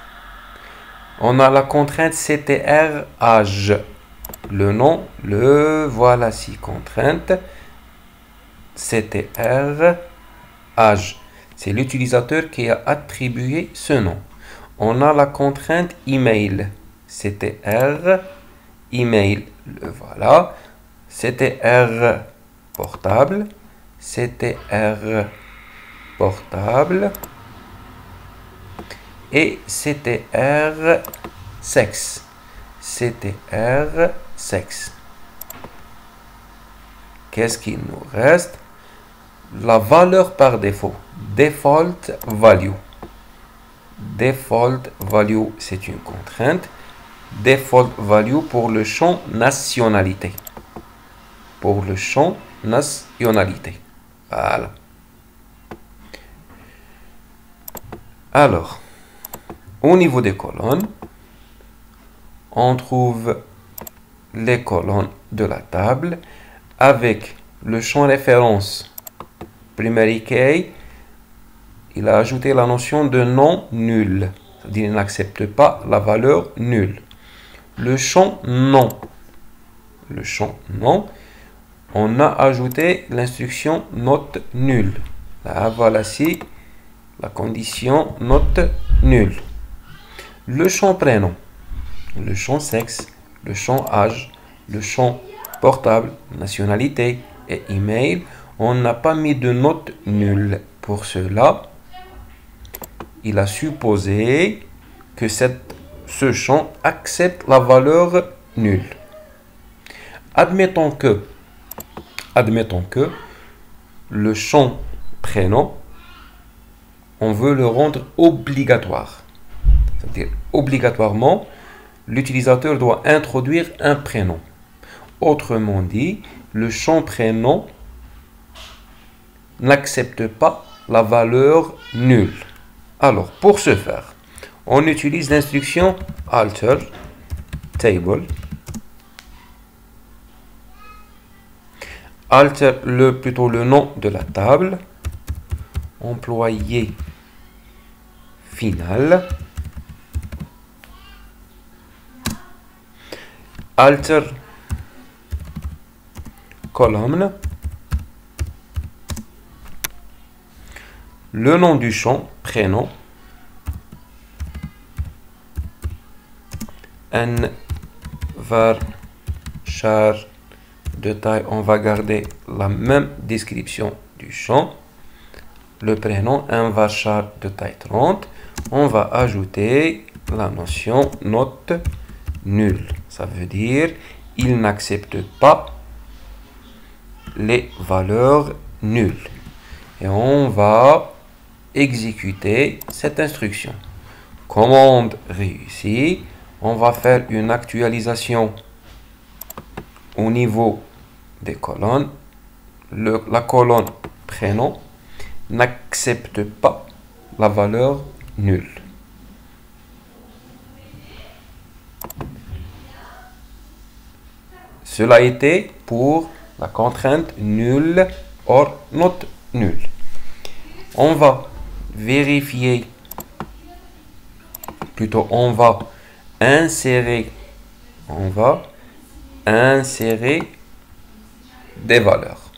on a la contrainte CTR âge. Le nom, le voilà si contrainte CTR âge. C'est l'utilisateur qui a attribué ce nom. On a la contrainte email. CTR email. Le voilà. CTR portable. CTR portable. Et CTR sexe. CTR sexe. Qu'est-ce qu'il nous reste? La valeur par défaut. Default value. Default value, c'est une contrainte. Default value pour le champ nationalité. Pour le champ nationalité. Voilà. Alors, au niveau des colonnes, on trouve les colonnes de la table avec le champ référence primary key. Il a ajouté la notion de non nul, c'est-à-dire il n'accepte pas la valeur nulle. Le champ non. Le champ non, on a ajouté l'instruction note nulle. Là, voilà ici la condition note nulle. Le champ prénom, le champ sexe, le champ âge, le champ portable, nationalité et email, on n'a pas mis de note nulle. Pour cela, il a supposé que ce champ accepte la valeur nulle. Admettons que le champ prénom, on veut le rendre obligatoire. C'est-à-dire, obligatoirement, l'utilisateur doit introduire un prénom. Autrement dit, le champ prénom n'accepte pas la valeur nulle. Alors, pour ce faire, on utilise l'instruction alter table. Alter plutôt le nom de la table. Employé final. Alter colonne. Le nom du champ prénom. Un varchar de taille, on va garder la même description du champ. Le prénom, un varchar de taille 30. On va ajouter la notion note nulle. Ça veut dire il n'accepte pas les valeurs nulles. Et on va exécuter cette instruction. Commande réussie. On va faire une actualisation au niveau des colonnes. La colonne prénom n'accepte pas la valeur nulle. Cela a été pour la contrainte nulle or not nulle. On va vérifier, plutôt on va insérer des valeurs.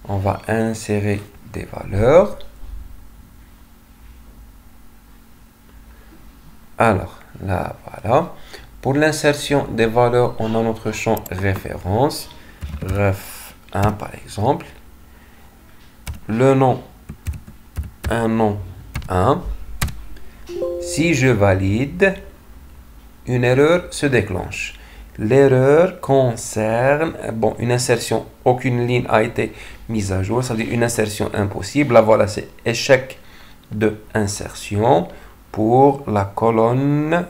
On va insérer des valeurs. Alors, là, voilà. Pour l'insertion des valeurs, on a notre champ référence. Ref 1 par exemple. Le nom, un nom 1. Si je valide, une erreur se déclenche. L'erreur concerne une insertion, aucune ligne a été mise à jour, c'est-à-dire une insertion impossible. Là, voilà, c'est échec de insertion pour la colonne.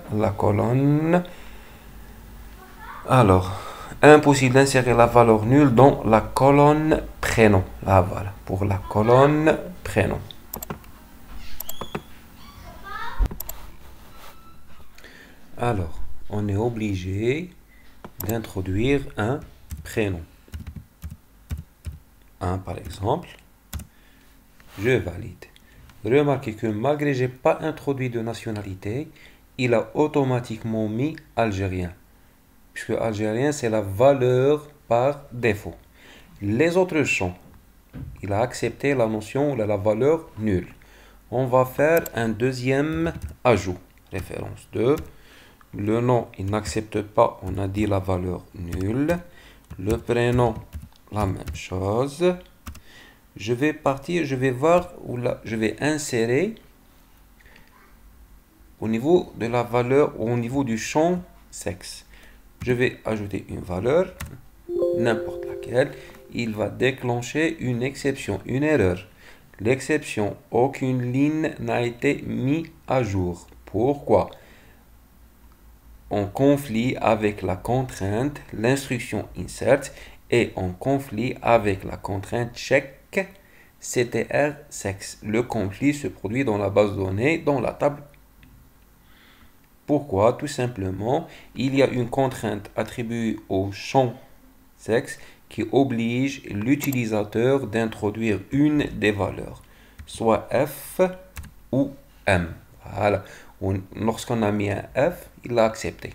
Alors, impossible d'insérer la valeur nulle dans la colonne prénom. Là, voilà, pour la colonne prénom. Alors, on est obligé d'introduire un prénom. Par exemple, je valide. Remarquez que malgré que je n'ai pas introduit de nationalité, il a automatiquement mis algérien. Puisque algérien, c'est la valeur par défaut. Les autres champs, il a accepté la notion de la valeur nulle. On va faire un deuxième ajout. Référence 2. Le nom, il n'accepte pas, on a dit la valeur nulle. Le prénom, la même chose. Je vais partir, je vais voir où là, je vais insérer au niveau de la valeur, au niveau du champ sexe. Je vais ajouter une valeur, n'importe laquelle. Il va déclencher une exception, une erreur. L'exception, aucune ligne n'a été mise à jour. Pourquoi? En conflit avec la contrainte, l'instruction insert est en conflit avec la contrainte check ctr sexe. Le conflit se produit dans la base de données, dans la table. Pourquoi? Tout simplement, il y a une contrainte attribuée au champ sexe qui oblige l'utilisateur d'introduire une des valeurs, soit F ou M. Voilà. Lorsqu'on a mis un F, il l'a accepté.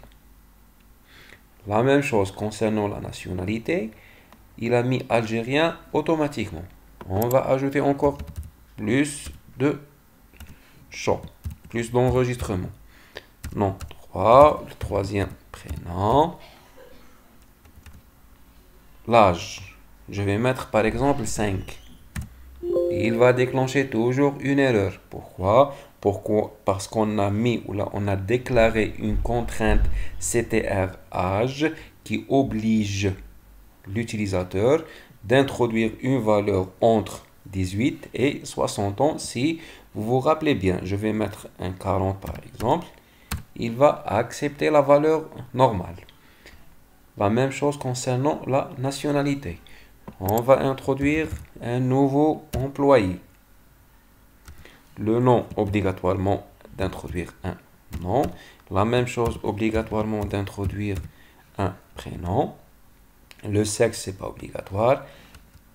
La même chose concernant la nationalité, il a mis algérien automatiquement. On va ajouter encore plus de champs, plus d'enregistrement. Nom 3, le troisième prénom. L'âge, je vais mettre par exemple 5. Il va déclencher toujours une erreur. Pourquoi? Pourquoi? Parce qu'on a mis ou là on a déclaré une contrainte CTR âge qui oblige l'utilisateur d'introduire une valeur entre 18 et 60 ans. Si vous vous rappelez bien, je vais mettre un 40 par exemple. Il va accepter la valeur normale. La même chose concernant la nationalité. On va introduire un nouveau employé. Le nom, obligatoirement d'introduire un nom. La même chose, obligatoirement d'introduire un prénom. Le sexe, c'est pas obligatoire.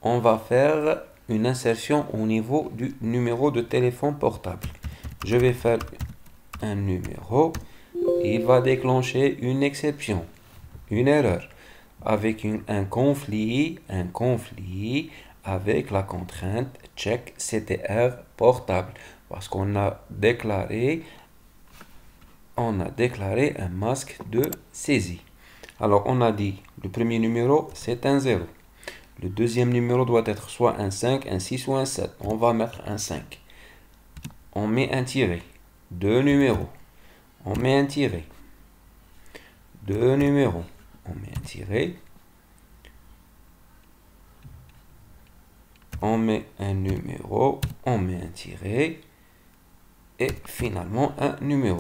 On va faire une insertion au niveau du numéro de téléphone portable. Je vais faire un numéro. Il va déclencher une exception, une erreur, avec un conflit avec la contrainte check CTR portable, parce qu'on a déclaré un masque de saisie. Alors on a dit le premier numéro c'est un 0. Le deuxième numéro doit être soit un 5, un 6 ou un 7. On va mettre un 5. On met un tiret. Deux numéros. On met un tiret. Deux numéros. On met un tiret. On met un numéro. On met un tiret. Et finalement un numéro.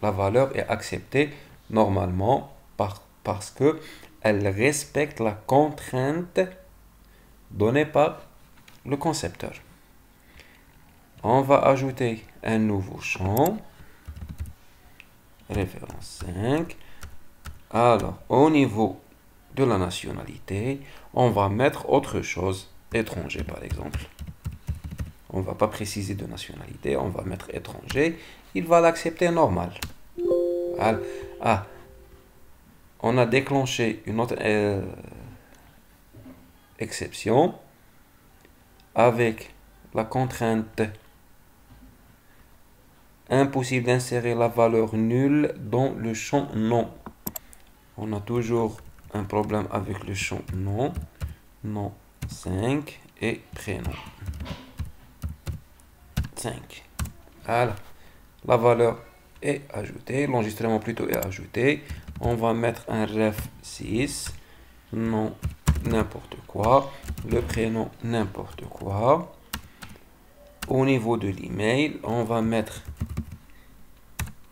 La valeur est acceptée normalement parce que elle respecte la contrainte donnée par le concepteur. On va ajouter un nouveau champ. Référence 5. Alors, au niveau de la nationalité, on va mettre autre chose, étranger par exemple. On ne va pas préciser de nationalité, on va mettre étranger. Il va l'accepter normal. Ah, on a déclenché une autre exception avec la contrainte impossible d'insérer la valeur nulle dans le champ nom. On a toujours un problème avec le champ nom. Nom 5 et prénom 5. Voilà. La valeur est ajoutée. L'enregistrement plutôt est ajouté. On va mettre un ref 6. Nom n'importe quoi. Le prénom n'importe quoi. Au niveau de l'email, on va mettre...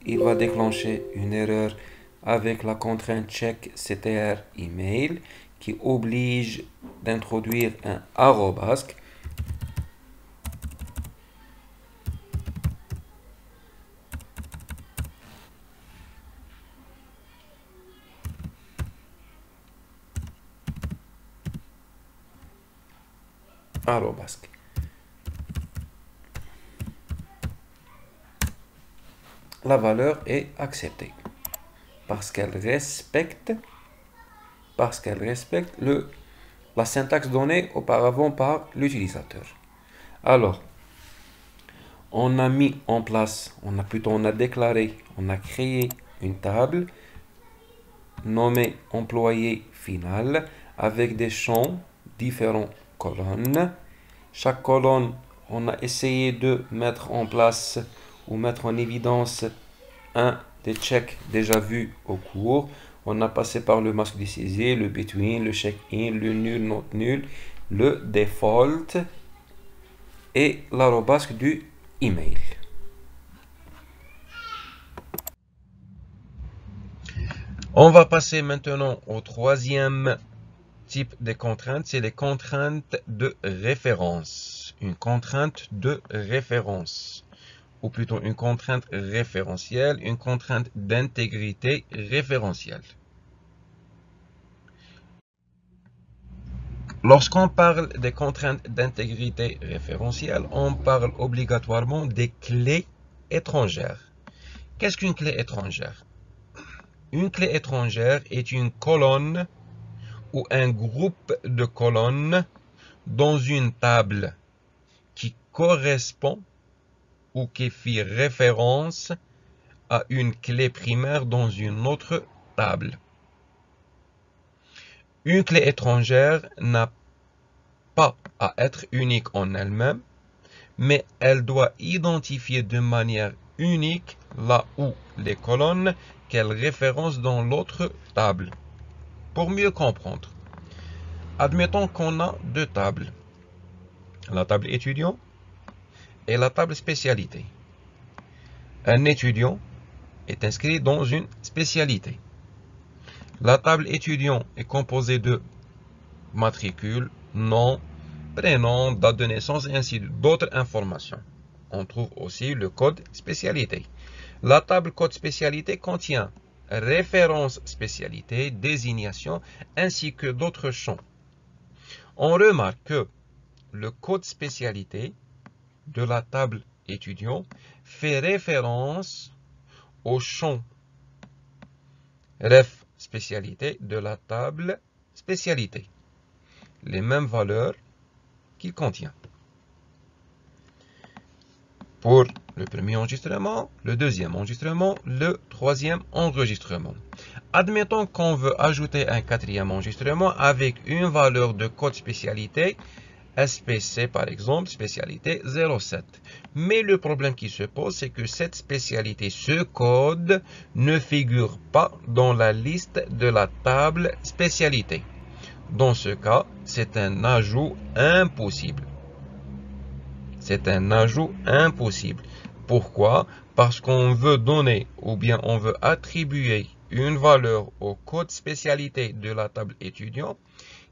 Il va déclencher une erreur avec la contrainte check CTR email qui oblige d'introduire un arrobas. La valeur est acceptée parce qu'elle respecte la syntaxe donnée auparavant par l'utilisateur. Alors, on a mis en place, on a déclaré, on a créé une table nommée employé final avec des champs, différentes colonnes. Chaque colonne, on a essayé de mettre en place ou mettre en évidence un des checks déjà vus au cours. On a passé par le masque de saisie, le between, le check-in, le nul, not nul, le default et l'arrobasque du email. On va passer maintenant au troisième type de contraintes, c'est les contraintes de référence. Une contrainte de référence, ou plutôt une contrainte référentielle, une contrainte d'intégrité référentielle. Lorsqu'on parle des contraintes d'intégrité référentielle, on parle obligatoirement des clés étrangères. Qu'est-ce qu'une clé étrangère? Une clé étrangère est une colonne ou un groupe de colonnes dans une table qui correspond ou qui fait référence à une clé primaire dans une autre table. Une clé étrangère n'a pas à être unique en elle-même, mais elle doit identifier de manière unique là où les colonnes qu'elle référence dans l'autre table. Pour mieux comprendre, admettons qu'on a deux tables, la table étudiant et la table spécialité. Un étudiant est inscrit dans une spécialité. La table étudiant est composée de matricule, nom, prénom, date de naissance et ainsi d'autres informations. On trouve aussi le code spécialité. La table code spécialité contient référence spécialité, désignation ainsi que d'autres champs. On remarque que le code spécialité de la table étudiant fait référence au champ ref spécialité de la table spécialité, les mêmes valeurs qu'il contient. Pour le premier enregistrement, le deuxième enregistrement, le troisième enregistrement. Admettons qu'on veut ajouter un quatrième enregistrement avec une valeur de code spécialité SPC par exemple, spécialité 07. Mais le problème qui se pose, c'est que cette spécialité, ce code, ne figure pas dans la liste de la table spécialité. Dans ce cas, c'est un ajout impossible. C'est un ajout impossible. Pourquoi? Parce qu'on veut donner ou bien on veut attribuer une valeur au code spécialité de la table étudiant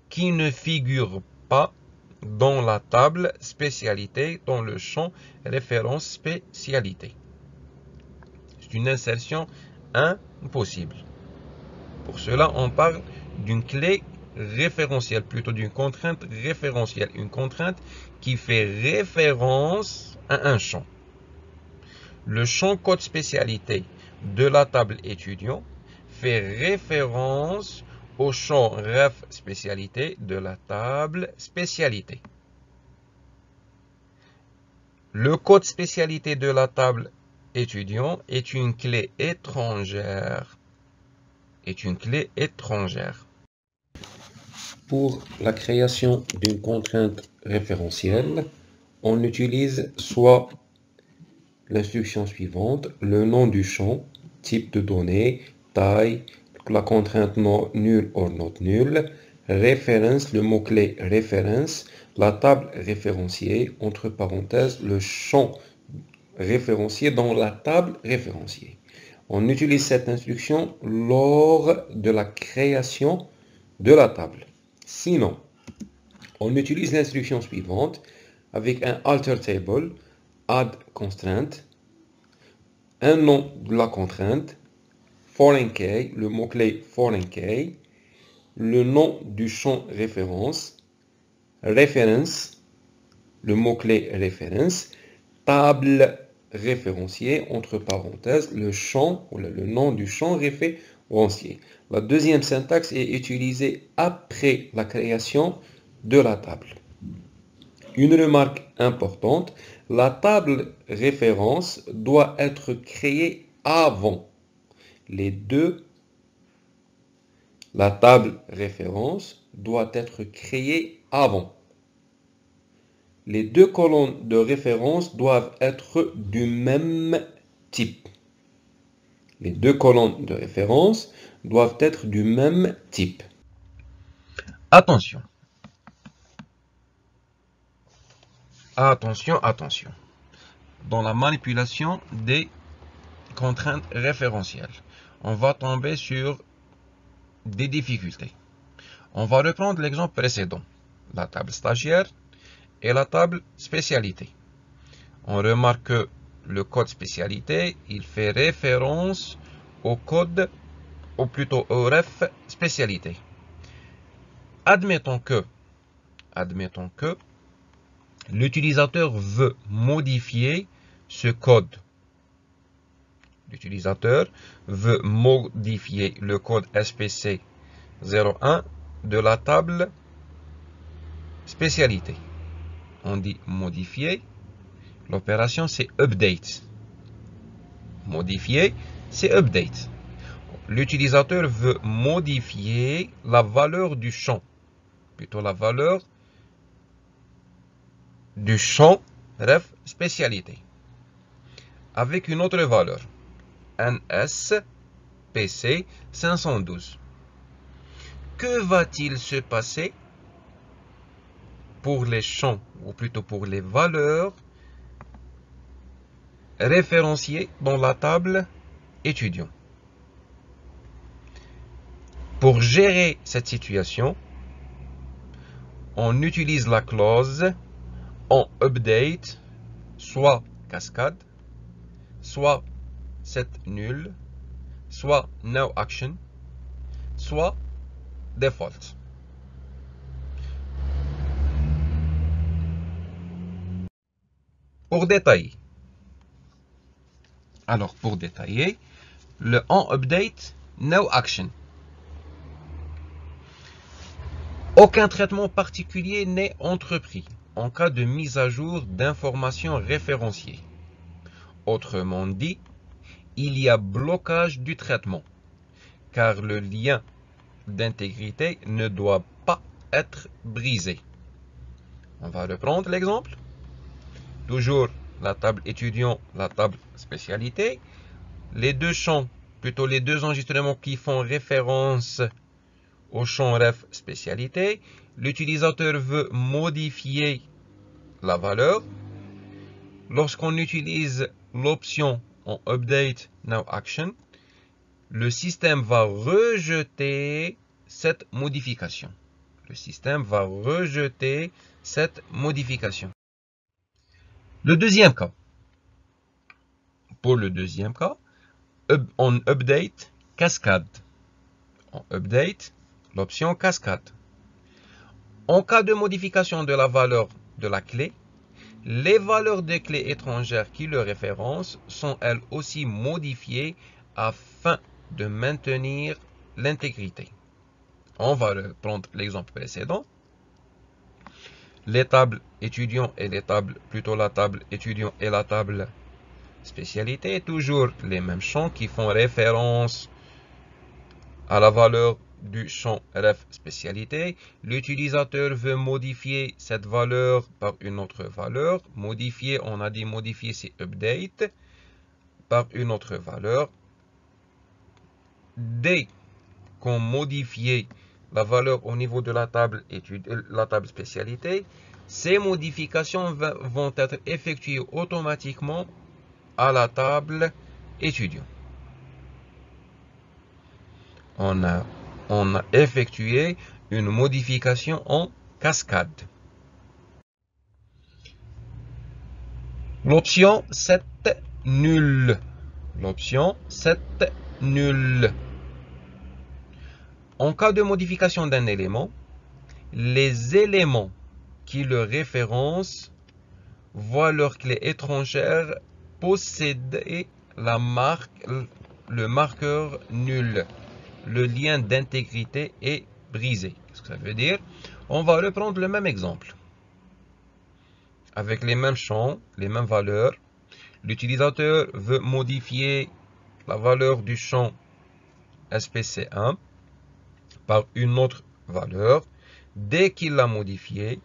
qui ne figure pas dans la table spécialité dans le champ référence spécialité. C'est une insertion impossible. Pour cela, on parle d'une clé référentielle, plutôt d'une contrainte référentielle, une contrainte qui fait référence à un champ. Le champ code spécialité de la table étudiant fait référence au champ ref spécialité de la table spécialité. Le code spécialité de la table étudiant est une clé étrangère. Pour la création d'une contrainte référentielle, on utilise soit l'instruction suivante, le nom du champ, type de données, taille, la contrainte non nulle ou not nulle, référence, le mot-clé référence, la table référenciée, entre parenthèses, le champ référencié dans la table référenciée. On utilise cette instruction lors de la création de la table. Sinon, on utilise l'instruction suivante avec un alter table, add constraint, un nom de la contrainte, foreign key, le mot-clé foreign key, le nom du champ référence, référence, le mot-clé référence, table référenciée, entre parenthèses, le champ ou le nom du champ référencié. La deuxième syntaxe est utilisée après la création de la table. Une remarque importante, la table référence doit être créée avant. La table référence doit être créée avant. Les deux colonnes de référence doivent être du même type. Les deux colonnes de référence doivent être du même type. Attention. Attention, attention. Dans la manipulation des contraintes référentielles, on va tomber sur des difficultés. On va reprendre l'exemple précédent, la table stagiaire et la table spécialité. On remarque que le code spécialité, il fait référence au code, ou plutôt au ref spécialité. Admettons que l'utilisateur veut modifier ce code. L'utilisateur veut modifier le code SPC 01 de la table spécialité. On dit modifier. L'opération, c'est update. Modifier, c'est update. L'utilisateur veut modifier la valeur du champ. Plutôt la valeur du champ ref spécialité, avec une autre valeur, NSPC 512. Que va-t-il se passer pour les champs, ou plutôt pour les valeurs référenciées dans la table étudiant? Pour gérer cette situation, on utilise la clause en update, soit cascade, soit set nul, soit no action, soit default. Pour détailler, le en update, no action. Aucun traitement particulier n'est entrepris en cas de mise à jour d'informations référenciées. Autrement dit, il y a blocage du traitement, car le lien d'intégrité ne doit pas être brisé. On va reprendre l'exemple. Toujours la table étudiant, la table spécialité. Les deux champs, plutôt les deux enregistrements qui font référence au champ ref spécialité. L'utilisateur veut modifier la valeur. Lorsqu'on utilise l'option en update now action, le système va rejeter cette modification. Le deuxième cas. Pour le deuxième cas, on update cascade. On update l'option cascade. En cas de modification de la valeur de la clé, les valeurs des clés étrangères qui le référencent sont elles aussi modifiées afin de maintenir l'intégrité. On va prendre l'exemple précédent. Les tables étudiants et la table étudiant et la table spécialité, toujours les mêmes champs qui font référence à la valeur du champ ref spécialité. L'utilisateur veut modifier cette valeur par une autre valeur. Modifier, on a dit modifier, c'est update par une autre valeur. Dès qu'on modifie la valeur au niveau de la table spécialité, ces modifications vont être effectuées automatiquement à la table étudiant. On a effectué une modification en cascade. L'option set nul. En cas de modification d'un élément, les éléments qui le référencent voient leur clé étrangère posséder le marqueur nul. Le lien d'intégrité est brisé. Qu'est-ce que ça veut dire? On va reprendre le même exemple. Avec les mêmes champs, les mêmes valeurs, l'utilisateur veut modifier la valeur du champ SPC1 par une autre valeur. Dès qu'il l'a modifié,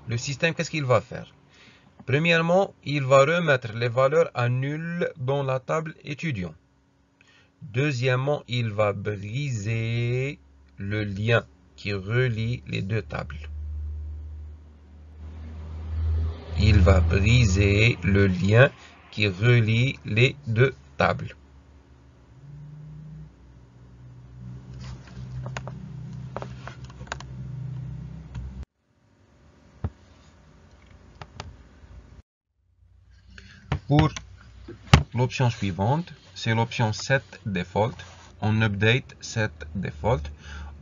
le système, qu'est-ce qu'il va faire? Premièrement, il va remettre les valeurs à nul dans la table étudiant. Deuxièmement, il va briser le lien qui relie les deux tables. Pour l'option suivante, c'est l'option set default. On update set default.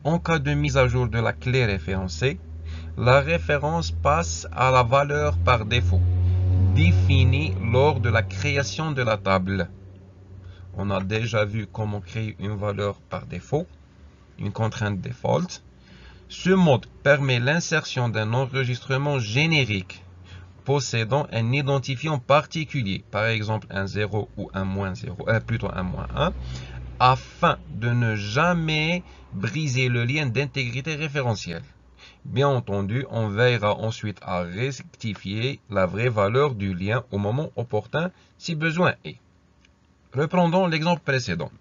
En cas de mise à jour de la clé référencée, la référence passe à la valeur par défaut, définie lors de la création de la table. On a déjà vu comment créer une valeur par défaut, une contrainte default. Ce mode permet l'insertion d'un enregistrement générique possédant un identifiant particulier, par exemple un 0 ou un moins 0, plutôt un moins 1, afin de ne jamais briser le lien d'intégrité référentielle. Bien entendu, on veillera ensuite à rectifier la vraie valeur du lien au moment opportun si besoin est. Reprenons l'exemple précédent.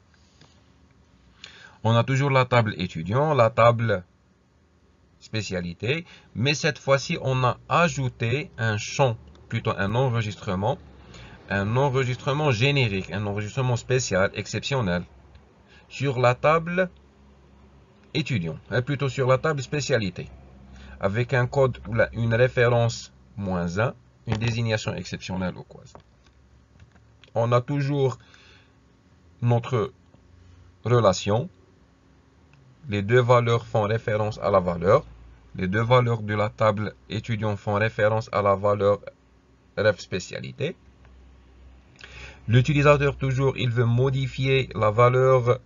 On a toujours la table étudiant, la table spécialité, mais cette fois-ci, on a ajouté un champ, plutôt un enregistrement générique, un enregistrement spécial, exceptionnel, sur la table étudiant, plutôt sur la table spécialité, avec un code ou une référence -1, une désignation exceptionnelle au quoi. On a toujours notre relation. Les deux valeurs font référence à la valeur. Les deux valeurs de la table étudiant font référence à la valeur ref spécialité. L'utilisateur, toujours, il veut modifier la valeur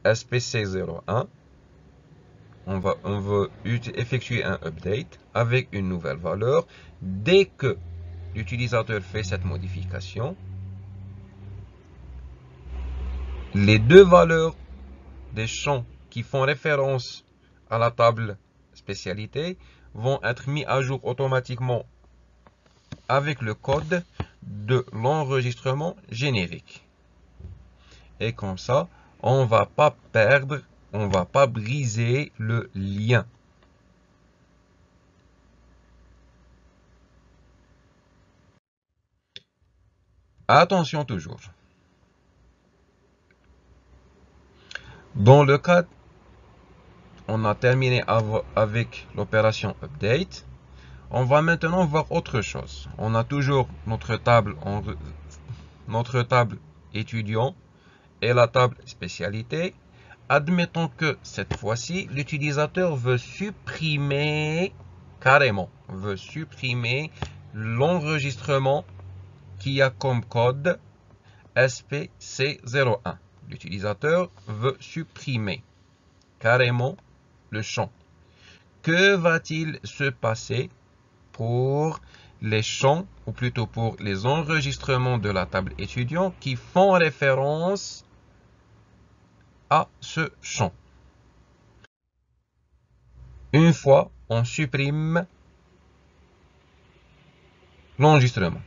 SPC01. On veut effectuer un update avec une nouvelle valeur. Dès que l'utilisateur fait cette modification, les deux valeurs des champs qui font référence à la table spécialité vont être mis à jour automatiquement avec le code de l'enregistrement générique. Et comme ça, on ne va pas perdre, on ne va pas briser le lien. Attention toujours. Dans le cas, on a terminé avec l'opération update. On va maintenant voir autre chose. On a toujours notre table étudiant et la table spécialité. Admettons que cette fois-ci, l'utilisateur veut supprimer l'enregistrement qui a comme code SPC01. L'utilisateur veut supprimer carrément le champ. Que va-t-il se passer pour les champs, ou plutôt pour les enregistrements de la table étudiant qui font référence à ce champ? Une fois on supprime l'enregistrement,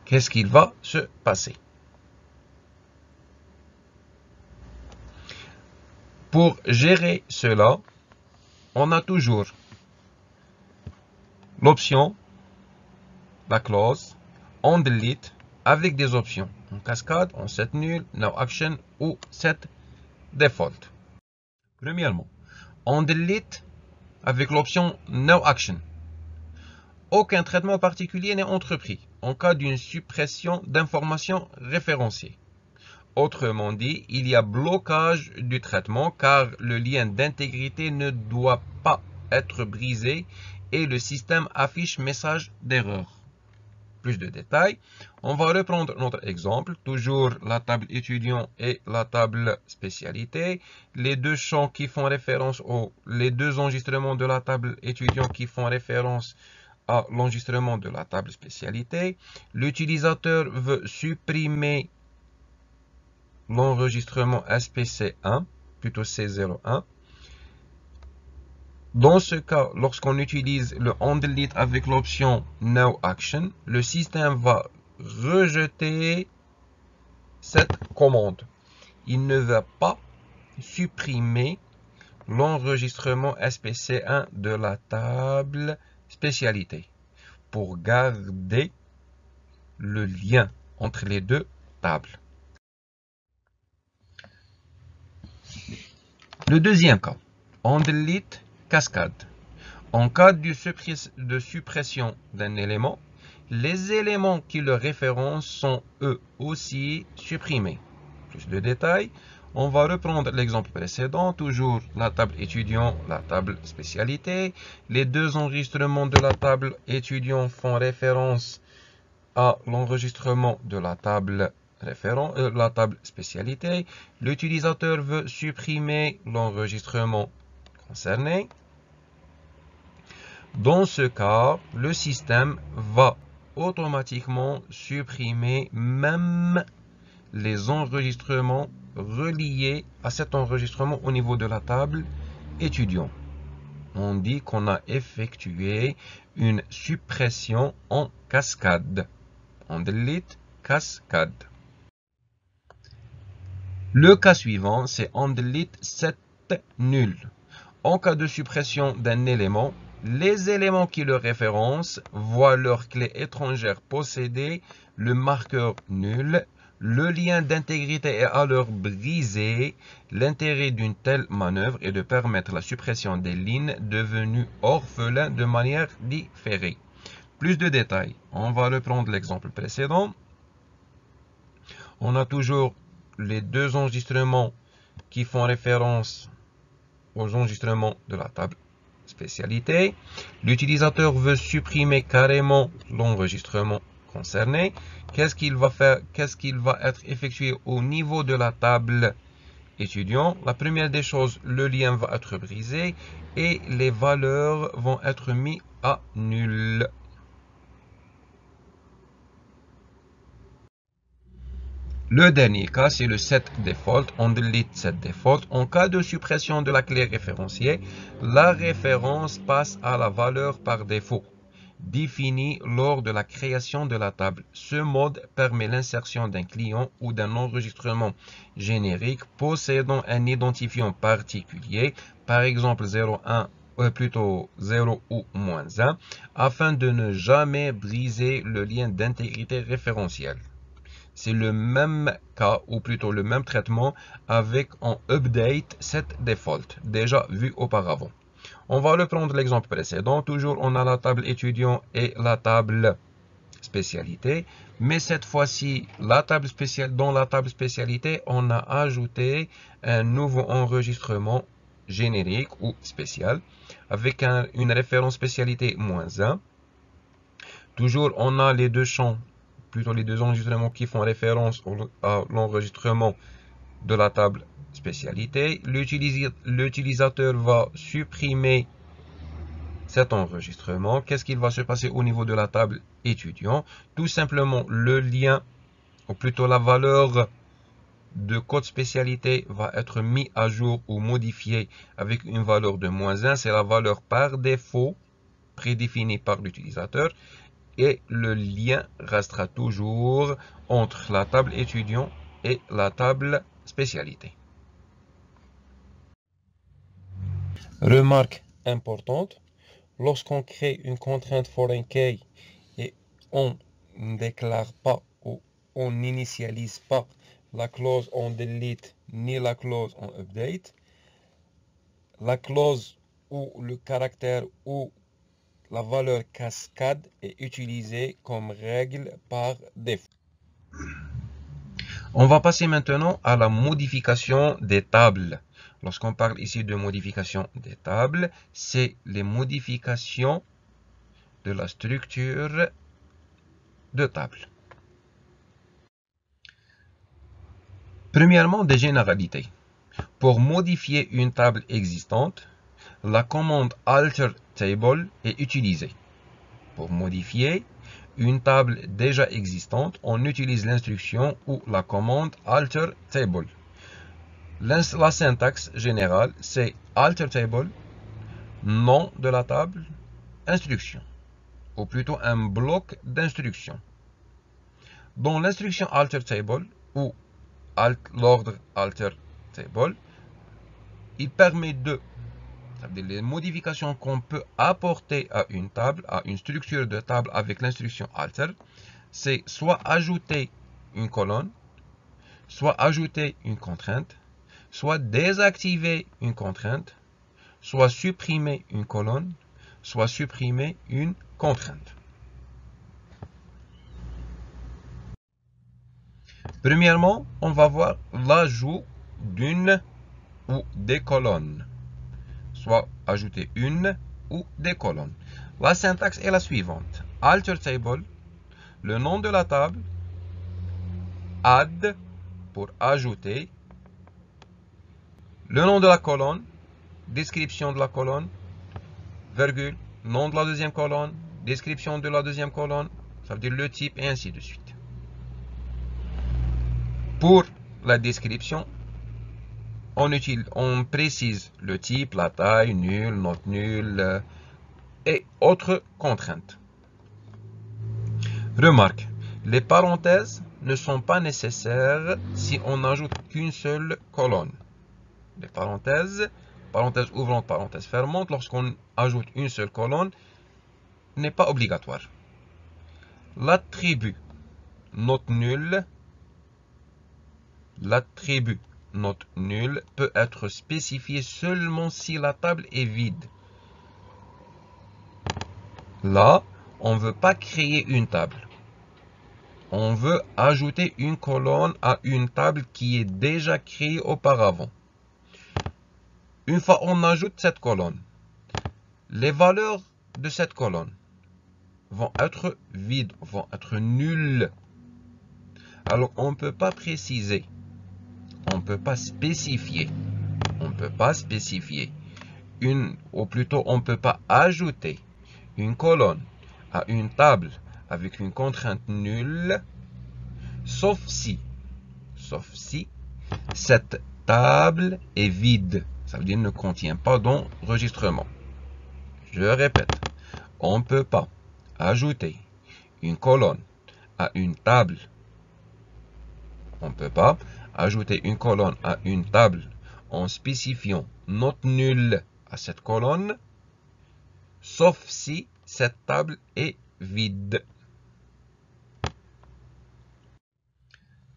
qu'est-ce qu'il va se passer? Pour gérer cela, on a toujours l'option, la clause onDelete avec des options en cascade, en set nul, no action ou set default. Premièrement, onDelete avec l'option no action. Aucun traitement particulier n'est entrepris en cas d'une suppression d'informations référenciées. Autrement dit, il y a blocage du traitement car le lien d'intégrité ne doit pas être brisé et le système affiche message d'erreur. Plus de détails, on va reprendre notre exemple, toujours la table étudiant et la table spécialité. Les deux champs qui font référence les deux enregistrements de la table étudiant qui font référence à l'enregistrement de la table spécialité. L'utilisateur veut supprimer l'enregistrement SPC1, plutôt C01. Dans ce cas, lorsqu'on utilise le onDelete avec l'option No Action, le système va rejeter cette commande. Il ne va pas supprimer l'enregistrement SPC1 de la table spécialité pour garder le lien entre les deux tables. Le deuxième cas, onDelete cascade. En cas de suppression d'un élément, les éléments qui le référencent sont eux aussi supprimés. Plus de détails, on va reprendre l'exemple précédent, toujours la table étudiant, la table spécialité. Les deux enregistrements de la table étudiant font référence à l'enregistrement de la table spécialité. L'utilisateur veut supprimer l'enregistrement concerné. Dans ce cas, le système va automatiquement supprimer même les enregistrements reliés à cet enregistrement au niveau de la table étudiant. On dit qu'on a effectué une suppression en cascade. On delete cascade. Le cas suivant, c'est on delete set nul. En cas de suppression d'un élément, les éléments qui le référencent voient leur clé étrangère posséder le marqueur nul. Le lien d'intégrité est alors brisé. L'intérêt d'une telle manœuvre est de permettre la suppression des lignes devenues orphelins de manière différée. Plus de détails, on va reprendre l'exemple précédent. On a toujours les deux enregistrements qui font référence aux enregistrements de la table spécialité. L'utilisateur veut supprimer carrément l'enregistrement concerné. Qu'est-ce qu'il va faire? Qu'est-ce qu'il va être effectué au niveau de la table étudiant? La première des choses, le lien va être brisé et les valeurs vont être mises à nul. Le dernier cas, c'est le set default. On delete set default. En cas de suppression de la clé référenciée, la référence passe à la valeur par défaut, définie lors de la création de la table. Ce mode permet l'insertion d'un client ou d'un enregistrement générique possédant un identifiant particulier, par exemple 0,1 plutôt 0 ou -1, afin de ne jamais briser le lien d'intégrité référentielle. C'est le même cas, ou plutôt le même traitement avec en update set default, déjà vu auparavant. On va reprendre l'exemple précédent. Toujours, on a la table étudiant et la table spécialité. Mais cette fois-ci, dans la table spécialité, on a ajouté un nouveau enregistrement générique ou spécial avec une référence spécialité -1. Toujours, on a les deux champs, plutôt les deux enregistrements qui font référence à l'enregistrement de la table spécialité. L'utilisateur va supprimer cet enregistrement. Qu'est-ce qu'il va se passer au niveau de la table étudiant? Tout simplement, le lien, ou plutôt la valeur de code spécialité va être mis à jour ou modifié avec une valeur de -1. C'est la valeur par défaut prédéfinie par l'utilisateur. Et le lien restera toujours entre la table étudiant et la table spécialité. Remarque importante, lorsqu'on crée une contrainte foreign key et on ne déclare pas ou on n'initialise pas la clause on delete ni la clause on update, la clause ou le caractère ou la valeur cascade est utilisée comme règle par défaut. On va passer maintenant à la modification des tables. Lorsqu'on parle ici de modification des tables, c'est les modifications de la structure de table. Premièrement, des généralités. Pour modifier une table existante, la commande alter table est utilisée. Pour modifier une table déjà existante, on utilise l'instruction ou la commande alter table. La syntaxe générale, c'est alter table, nom de la table, instruction, ou plutôt un bloc d'instructions. Dans l'instruction alter table ou l'ordre alter table, il permet les modifications qu'on peut apporter à une table, à une structure de table avec l'instruction alter, c'est soit ajouter une colonne, soit ajouter une contrainte, soit désactiver une contrainte, soit supprimer une colonne, soit supprimer une contrainte. Premièrement, on va voir l'ajout d'une ou des colonnes. Soit ajouter une ou des colonnes. La syntaxe est la suivante. Alter table, le nom de la table, add pour ajouter, le nom de la colonne, description de la colonne, virgule, nom de la deuxième colonne, description de la deuxième colonne, ça veut dire le type et ainsi de suite. Pour la description, on précise le type, la taille, nul, not nul et autres contraintes. Remarque, les parenthèses ne sont pas nécessaires si on n'ajoute qu'une seule colonne. Les parenthèses, parenthèse ouvrante, parenthèse fermante, lorsqu'on ajoute une seule colonne, n'est pas obligatoire. L'attribut note nulle, peut être spécifié seulement si la table est vide. Là, on ne veut pas créer une table. On veut ajouter une colonne à une table qui est déjà créée auparavant. Une fois on ajoute cette colonne, les valeurs de cette colonne vont être vides, vont être nulles. Alors on ne peut pas préciser, on ne peut pas spécifier, ou plutôt on ne peut pas ajouter une colonne à une table avec une contrainte nulle, sauf si cette table est vide. Ça veut dire ne contient pas d'enregistrement. Je répète, on ne peut pas ajouter une colonne à une table. On ne peut pas ajouter une colonne à une table en spécifiant note nulle à cette colonne, sauf si cette table est vide.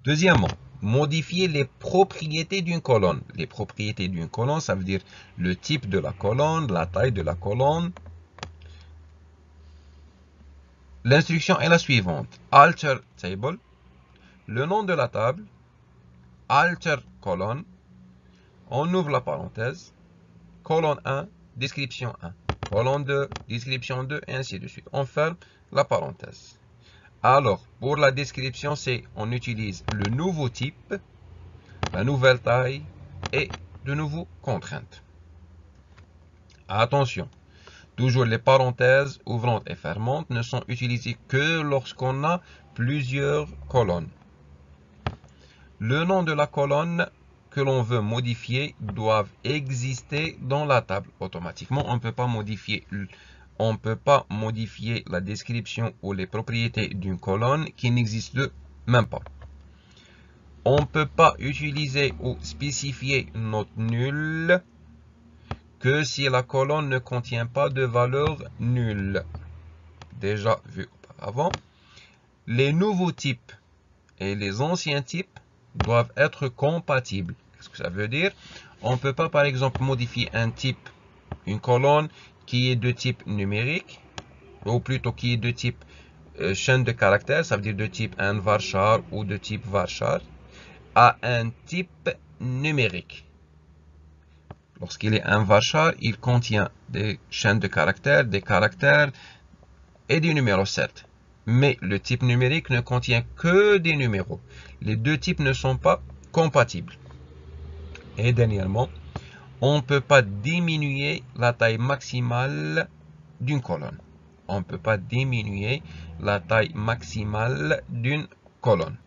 Deuxièmement, modifier les propriétés d'une colonne. Les propriétés d'une colonne, ça veut dire le type de la colonne, la taille de la colonne. L'instruction est la suivante. Alter table, le nom de la table, alter colonne, on ouvre la parenthèse, colonne 1, description 1, colonne 2, description 2, et ainsi de suite. On ferme la parenthèse. Alors, pour la description, on utilise le nouveau type, la nouvelle taille et de nouveaux contraintes. Attention, toujours les parenthèses ouvrantes et fermantes ne sont utilisées que lorsqu'on a plusieurs colonnes. Le nom de la colonne que l'on veut modifier doit exister dans la table automatiquement. On ne peut pas modifier la description ou les propriétés d'une colonne qui n'existe même pas. On ne peut pas utiliser ou spécifier note nulle que si la colonne ne contient pas de valeur nulle. Déjà vu auparavant. Les nouveaux types et les anciens types doivent être compatibles. Qu'est-ce que ça veut dire? On ne peut pas par exemple modifier un type, une colonne qui est de type numérique, ou plutôt qui est de type chaîne de caractères, ça veut dire de type un varchar ou de type varchar, à un type numérique. Lorsqu'il est un varchar, il contient des chaînes de caractères, des caractères et des numéros, certes. Mais le type numérique ne contient que des numéros. Les deux types ne sont pas compatibles. Et dernièrement, on ne peut pas diminuer la taille maximale d'une colonne. On ne peut pas diminuer la taille maximale d'une colonne.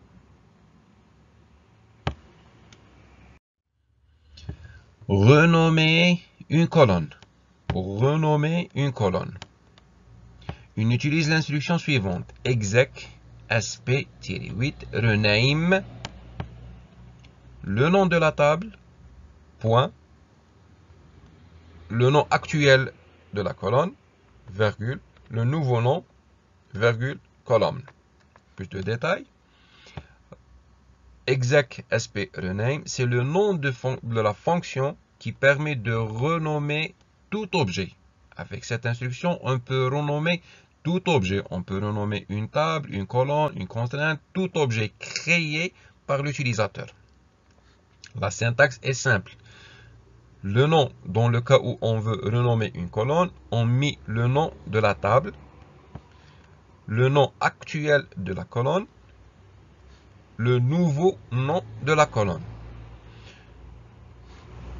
Renommer une colonne. Pour renommer une colonne, on utilise l'instruction suivante. Exec sp-8 rename le nom de la table, point, le nom actuel de la colonne, virgule, le nouveau nom, virgule, colonne. Plus de détails. Exec sp rename, c'est le nom de la fonction qui permet de renommer tout objet. Avec cette instruction, on peut renommer tout objet. On peut renommer une table, une colonne, une contrainte, tout objet créé par l'utilisateur. La syntaxe est simple. Le nom, dans le cas où on veut renommer une colonne, on met le nom de la table, le nom actuel de la colonne, le nouveau nom de la colonne.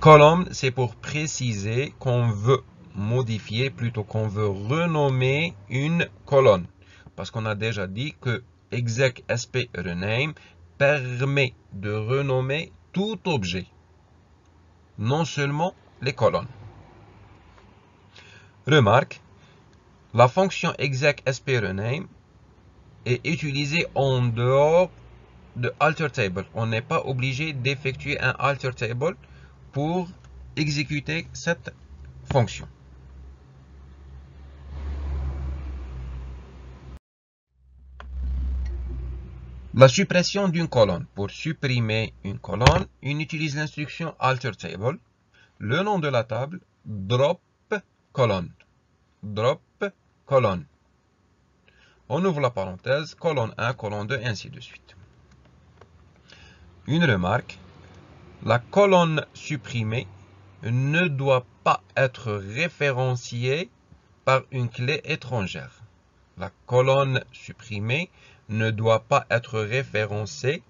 Colonne, c'est pour préciser qu'on veut modifier, plutôt qu'on veut renommer une colonne. Parce qu'on a déjà dit que exec sp rename permet de renommer tout objet, non seulement les colonnes. Remarque, la fonction exec_sp_rename est utilisée en dehors de AlterTable. On n'est pas obligé d'effectuer un AlterTable pour exécuter cette fonction. La suppression d'une colonne. Pour supprimer une colonne, on utilise l'instruction AlterTable. Le nom de la table, drop colonne. Drop colonne. On ouvre la parenthèse, colonne 1, colonne 2, ainsi de suite. Une remarque, la colonne supprimée ne doit pas être référenciée par une clé étrangère. La colonne supprimée ne doit pas être référencée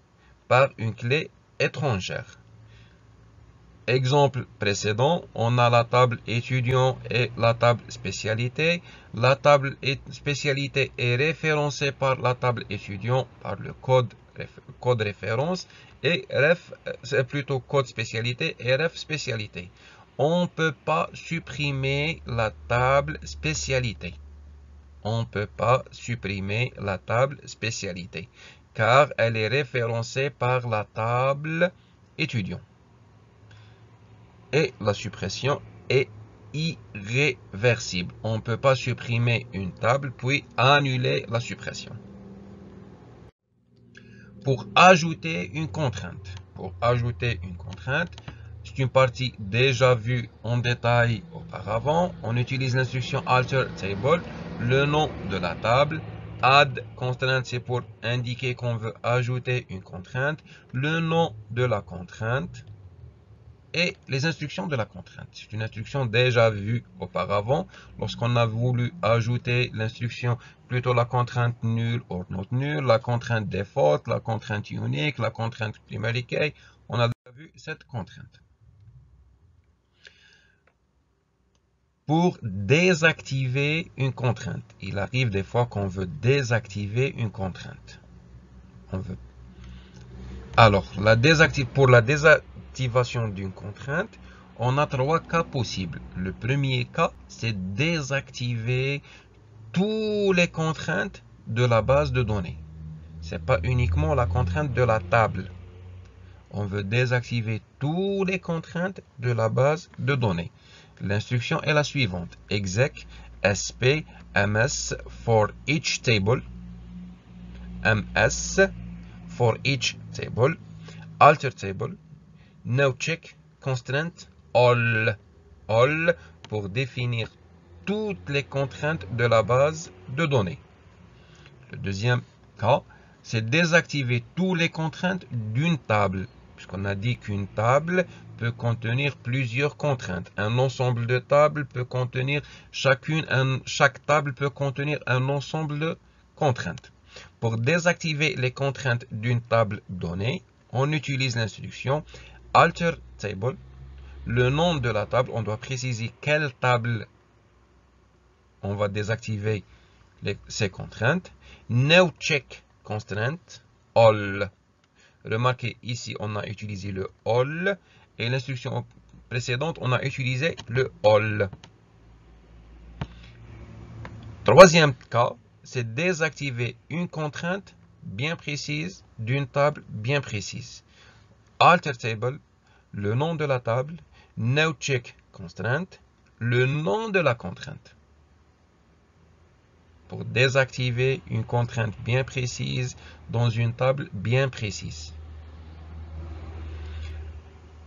par une clé étrangère. Exemple précédent, on a la table étudiant et la table spécialité. La table spécialité est référencée par la table étudiant par le code référence et ref, c'est plutôt code spécialité et ref spécialité. On ne peut pas supprimer la table spécialité. On ne peut pas supprimer la table spécialité car elle est référencée par la table étudiant. Et la suppression est irréversible. On ne peut pas supprimer une table puis annuler la suppression. Pour ajouter une contrainte. C'est une partie déjà vue en détail auparavant. On utilise l'instruction AlterTable, le nom de la table. Add constraint, c'est pour indiquer qu'on veut ajouter une contrainte. Le nom de la contrainte. Et les instructions de la contrainte. C'est une instruction déjà vue auparavant. Lorsqu'on a voulu ajouter l'instruction, plutôt la contrainte nulle or not null, la contrainte default, la contrainte unique, la contrainte primary key, on a déjà vu cette contrainte. Pour désactiver une contrainte, il arrive des fois qu'on veut désactiver une contrainte. Alors, pour la désactivation d'une contrainte, on a 3 cas possibles. Le premier cas, c'est désactiver toutes les contraintes de la base de données. Ce n'est pas uniquement la contrainte de la table. On veut désactiver toutes les contraintes de la base de données. L'instruction est la suivante. Exec sp ms for each table. ms for each table. AlterTable. NoCheck constraint all. All pour définir toutes les contraintes de la base de données. Le deuxième cas, c'est désactiver toutes les contraintes d'une table. Puisqu'on a dit qu'une table peut contenir plusieurs contraintes. Un ensemble de tables peut contenir chaque table peut contenir un ensemble de contraintes. Pour désactiver les contraintes d'une table donnée, on utilise l'instruction AlterTable. Le nom de la table, on doit préciser quelle table on va désactiver ces contraintes. NoCheck constraint all. Remarquez ici, on a utilisé le all et l'instruction précédente, on a utilisé le all. Troisième cas, c'est désactiver une contrainte bien précise d'une table bien précise. AlterTable, le nom de la table. NoCheck constraint, le nom de la contrainte. Pour désactiver une contrainte bien précise dans une table bien précise.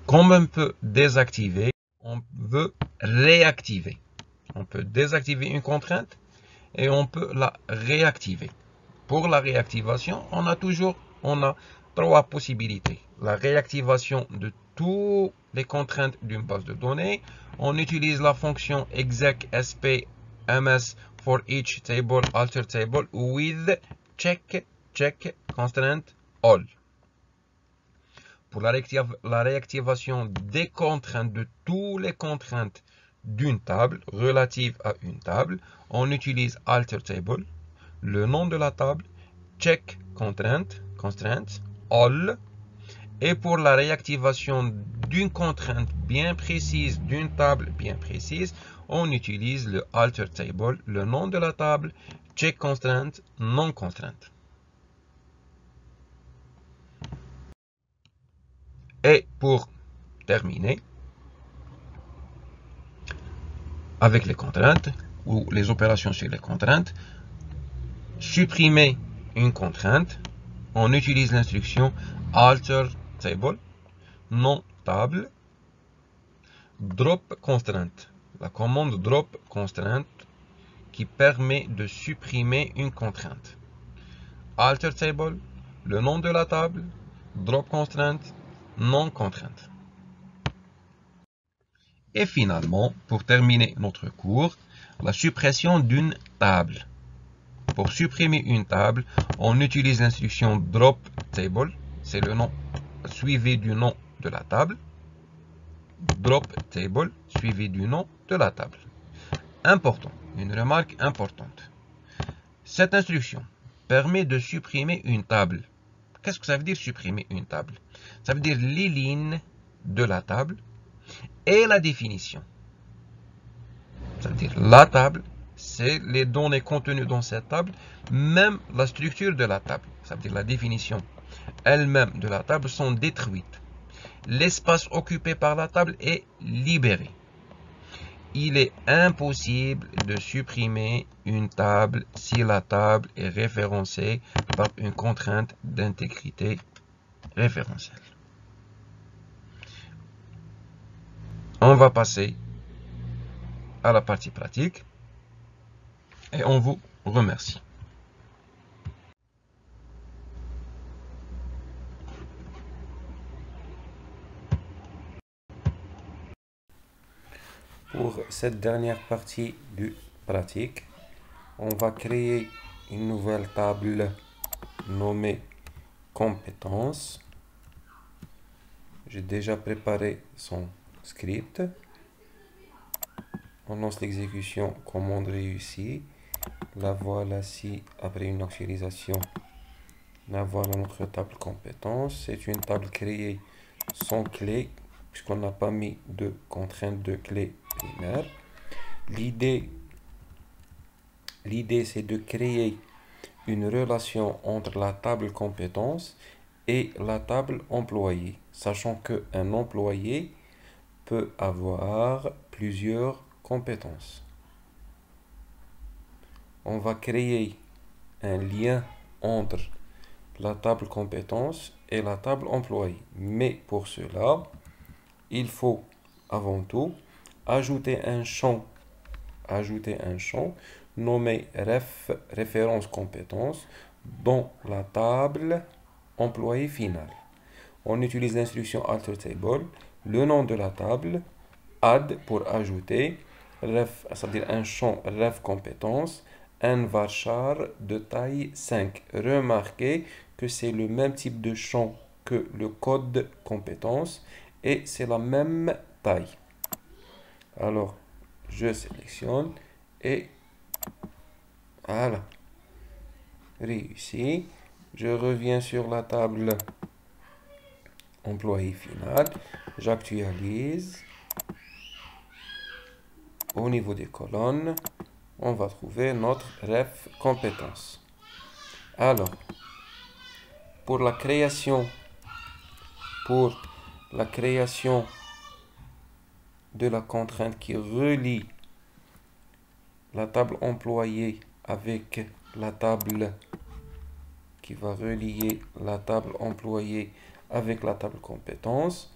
Comme on peut désactiver, on veut réactiver. On peut désactiver une contrainte et on peut la réactiver. Pour la réactivation, on a 3 possibilités. La réactivation de toutes les contraintes d'une base de données. On utilise la fonction exec sp ms for each table AlterTable with check constraint all. Pour la réactivation des contraintes de toutes les contraintes d'une table relative à une table, on utilise AlterTable, le nom de la table, check constraint, all. Et pour la réactivation d'une contrainte bien précise, d'une table bien précise, on utilise le alter table, le nom de la table, check constraint, non contrainte. Et pour terminer, avec les contraintes, ou les opérations sur les contraintes, supprimer une contrainte, on utilise l'instruction alter table, non table, drop constraint. La commande drop constraint qui permet de supprimer une contrainte. Alter table, le nom de la table, drop constraint, non contrainte. Et finalement, pour terminer notre cours, la suppression d'une table. Pour supprimer une table, on utilise l'instruction drop table, c'est le nom suivi du nom de la table. Drop table suivi du nom de la table. Important, une remarque importante. Cette instruction permet de supprimer une table. Qu'est-ce que ça veut dire supprimer une table? Ça veut dire les lignes de la table et la définition. Ça veut dire la table, c'est les données contenues dans cette table, même la structure de la table. Ça veut dire la définition elle-même de la table sont détruites. L'espace occupé par la table est libéré. Il est impossible de supprimer une table si la table est référencée par une contrainte d'intégrité référentielle. On va passer à la partie pratique et on vous remercie. Pour cette dernière partie du pratique, on va créer une nouvelle table nommée compétences. J'ai déjà préparé son script. On lance l'exécution commande réussie. La voilà ci après une actualisation. La voilà notre table compétences. C'est une table créée sans clé puisqu'on n'a pas mis de contrainte de clé primaire. L'idée c'est de créer une relation entre la table compétences et la table employé, sachant qu'un employé peut avoir plusieurs compétences. On va créer un lien entre la table compétences et la table employé. Mais pour cela, il faut avant tout ajouter un champ nommé référence compétences dans la table employé final. On utilise l'instruction alter table, le nom de la table, add pour ajouter, ref, c'est-à-dire un champ ref compétences, un varchar de taille 5. Remarquez que c'est le même type de champ que le code compétences et c'est la même taille. Alors, je sélectionne et voilà. Réussi. Je reviens sur la table employé final. J'actualise. Au niveau des colonnes, on va trouver notre ref compétence. Alors, pour la création de la contrainte qui relie la table employée avec la table qui va relier la table employée avec la table compétence,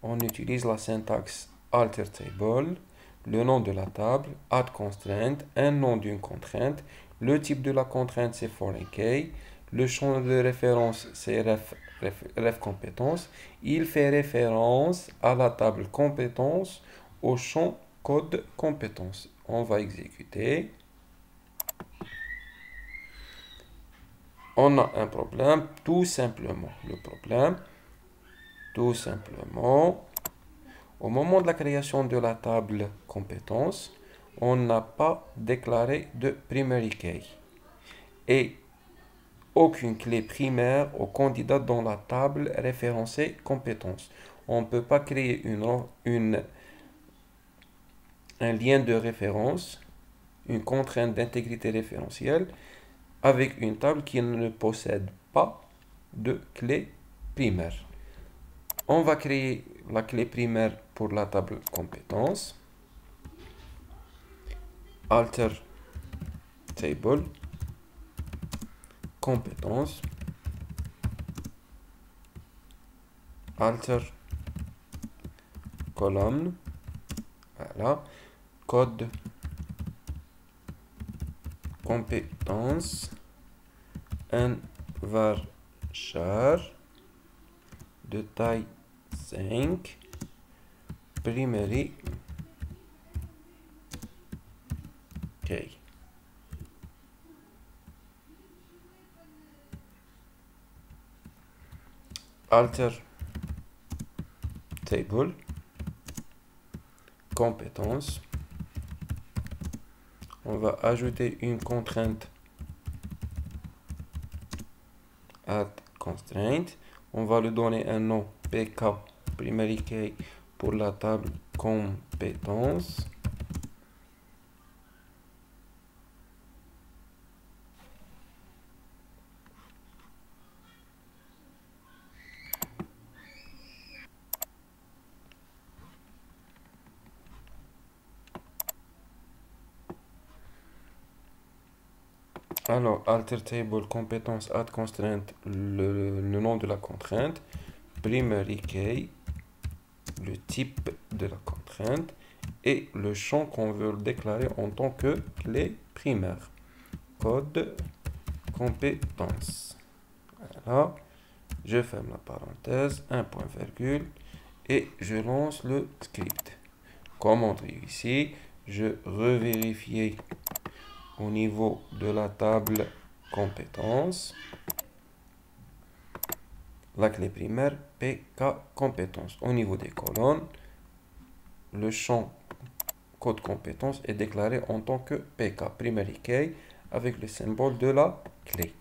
on utilise la syntaxe alter table, le nom de la table, add constraint, un nom d'une contrainte, le type de la contrainte c'est foreign key, le champ de référence c'est ref compétence, il fait référence à la table compétence au champ code compétence. On va exécuter. On a un problème, tout simplement. Le problème, tout simplement, au moment de la création de la table compétences, on n'a pas déclaré de primary key. Et aucune clé primaire au candidat dans la table référencée compétences. On ne peut pas créer un lien de référence, une contrainte d'intégrité référentielle avec une table qui ne possède pas de clé primaire. On va créer la clé primaire pour la table compétences. Alter table compétences. Alter colonne. Voilà. Code compétences. Un varchar de taille 5 primary key. Alter table compétences. On va ajouter une contrainte add constraint. On va lui donner un nom pk primary key pour la table compétences. Alors, alter table compétence add constraint, le nom de la contrainte, primary key, le type de la contrainte et le champ qu'on veut déclarer en tant que clé primaire. Code compétence. Voilà. Je ferme la parenthèse, un point virgule et je lance le script. Commande ici, je revérifie au niveau de la table compétences, la clé primaire pk compétences. Au niveau des colonnes, le champ code compétences est déclaré en tant que pk primary key avec le symbole de la clé.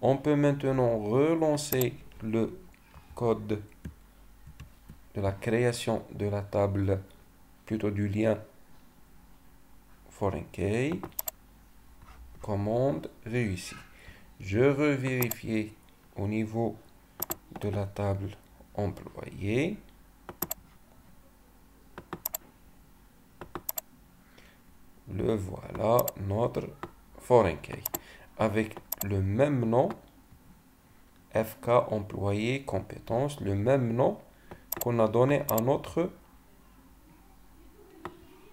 On peut maintenant relancer le code de la création de la table, plutôt du lien foreign key. Commande réussie. Je revérifie au niveau de la table employé. Le voilà, notre foreign key. Avec le même nom, fk employé compétence, le même nom qu'on a donné à notre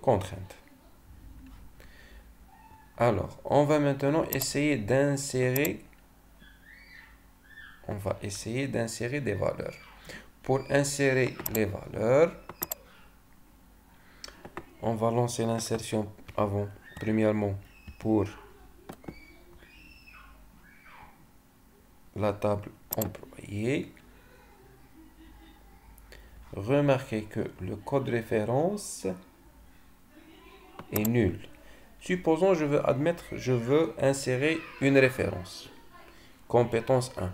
contrainte. Alors, on va maintenant essayer d'insérer. On va essayer d'insérer des valeurs. Pour insérer les valeurs, on va lancer l'insertion avant, premièrement, pour la table employée. Remarquez que le code référence est nul. Supposons je veux insérer une référence. Compétence 1.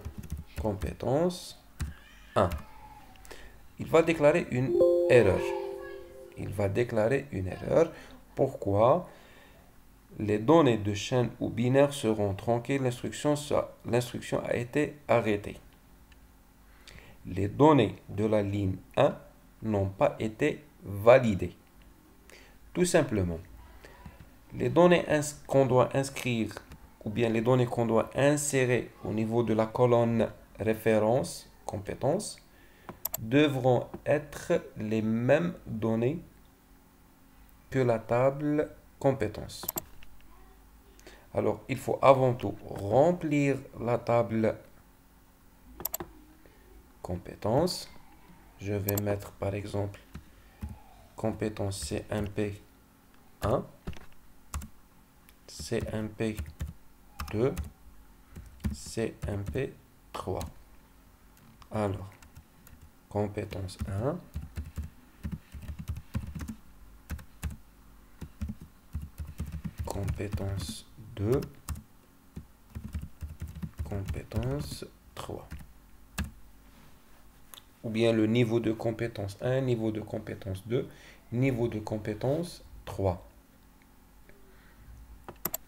Compétence 1. Il va déclarer une erreur. Il va déclarer une erreur. Pourquoi? Les données de chaîne ou binaire seront tronquées. L'instruction a été arrêtée. Les données de la ligne 1 n'ont pas été validées. Tout simplement, les données qu'on doit inscrire ou bien les données qu'on doit insérer au niveau de la colonne référence, compétences, devront être les mêmes données que la table compétences. Alors, il faut avant tout remplir la table compétences. Je vais mettre par exemple compétence CMP 1, CMP 2, CMP 3. Alors, compétence 1, compétence 2, compétence 3. Ou bien le niveau de compétence 1, niveau de compétence 2, niveau de compétence 3.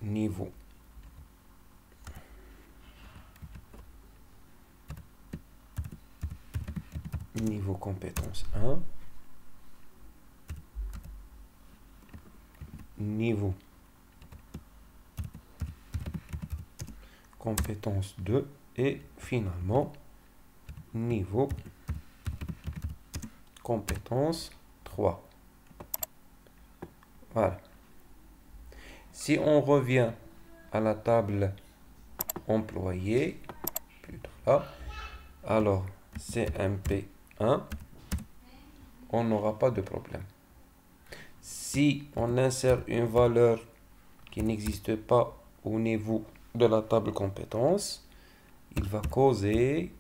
Niveau compétence 1, niveau compétence 2 et finalement niveau compétence 3. Voilà. Si on revient à la table employé, plutôt là, alors CMP1, on n'aura pas de problème. Si on insère une valeur qui n'existe pas au niveau de la table compétences, il va causer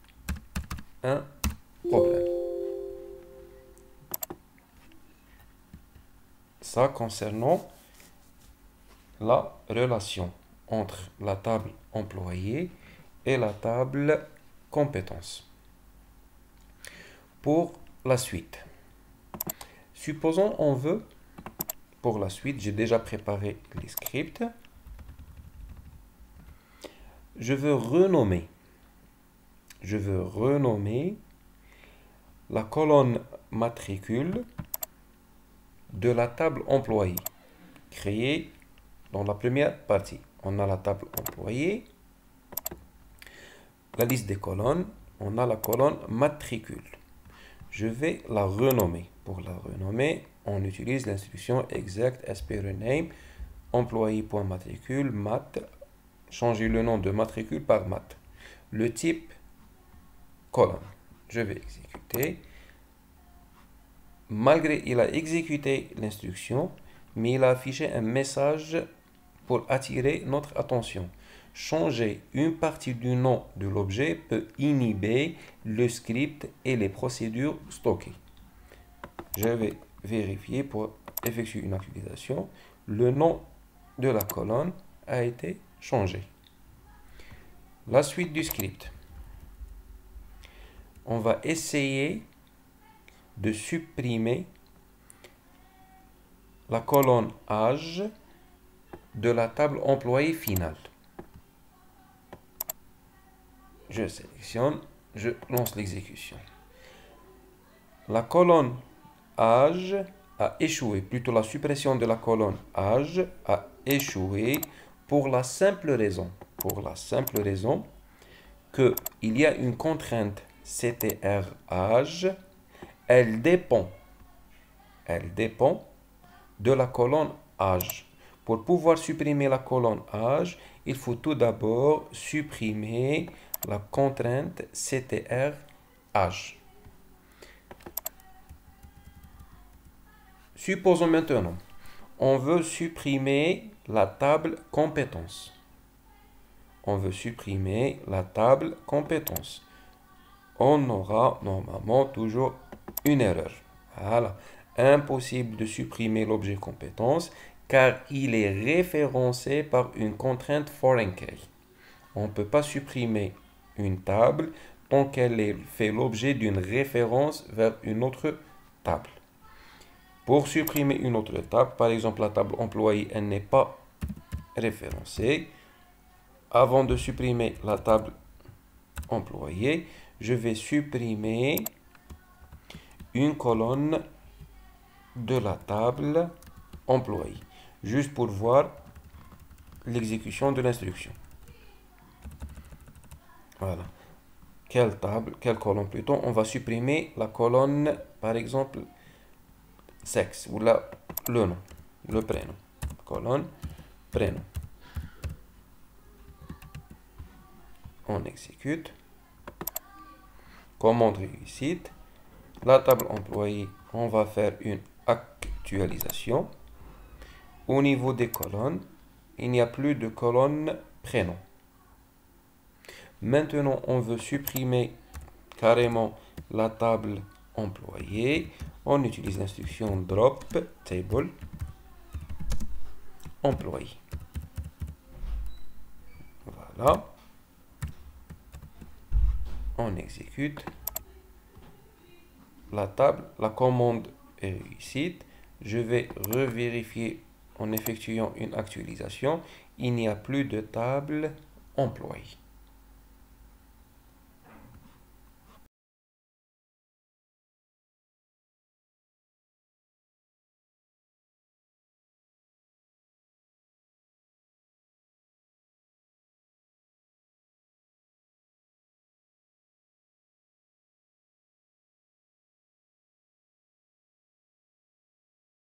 un problème. Ça concernant la relation entre la table employé et la table compétences. Pour la suite, supposons on veut, pour la suite, j'ai déjà préparé les scripts. Je veux renommer la colonne matricule de la table employée créée dans la première partie. On a la table employée, la liste des colonnes, on a la colonne matricule. Je vais la renommer. Pour la renommer, on utilise l'instruction exact sp rename employé.matricule mat, changer le nom de matricule par mat. Le type colonne. Je vais exécuter. Malgré il a exécuté l'instruction, mais il a affiché un message pour attirer notre attention. Changer une partie du nom de l'objet peut inhiber le script et les procédures stockées. Je vais vérifier pour effectuer une actualisation. Le nom de la colonne a été changé. La suite du script. On va essayer de supprimer la colonne âge de la table employée finale. Je sélectionne, je lance l'exécution. La colonne âge a échoué, plutôt la suppression de la colonne âge a échoué pour la simple raison que il y a une contrainte ctr âge, elle dépend de la colonne âge. Pour pouvoir supprimer la colonne âge, il faut tout d'abord supprimer la contrainte ctr âge. Supposons maintenant, on veut supprimer la table compétences. On aura normalement toujours une erreur. Voilà. Impossible de supprimer l'objet compétence car il est référencé par une contrainte foreign key. On ne peut pas supprimer une table tant qu'elle fait l'objet d'une référence vers une autre table. Pour supprimer une autre table, par exemple la table employée, elle n'est pas référencée. Avant de supprimer la table employée, je vais supprimer une colonne de la table employée, juste pour voir l'exécution de l'instruction. Voilà. Quelle colonne plutôt? On va supprimer la colonne, par exemple, sexe, ou le nom, le prénom. Colonne, prénom. On exécute. Commande réussite. La table employée, on va faire une actualisation. Au niveau des colonnes, il n'y a plus de colonne prénom. Maintenant, on veut supprimer carrément la table employée. On utilise l'instruction drop table employé. Voilà. On exécute. La table, la commande est réussie. Je vais revérifier en effectuant une actualisation. Il n'y a plus de table employée.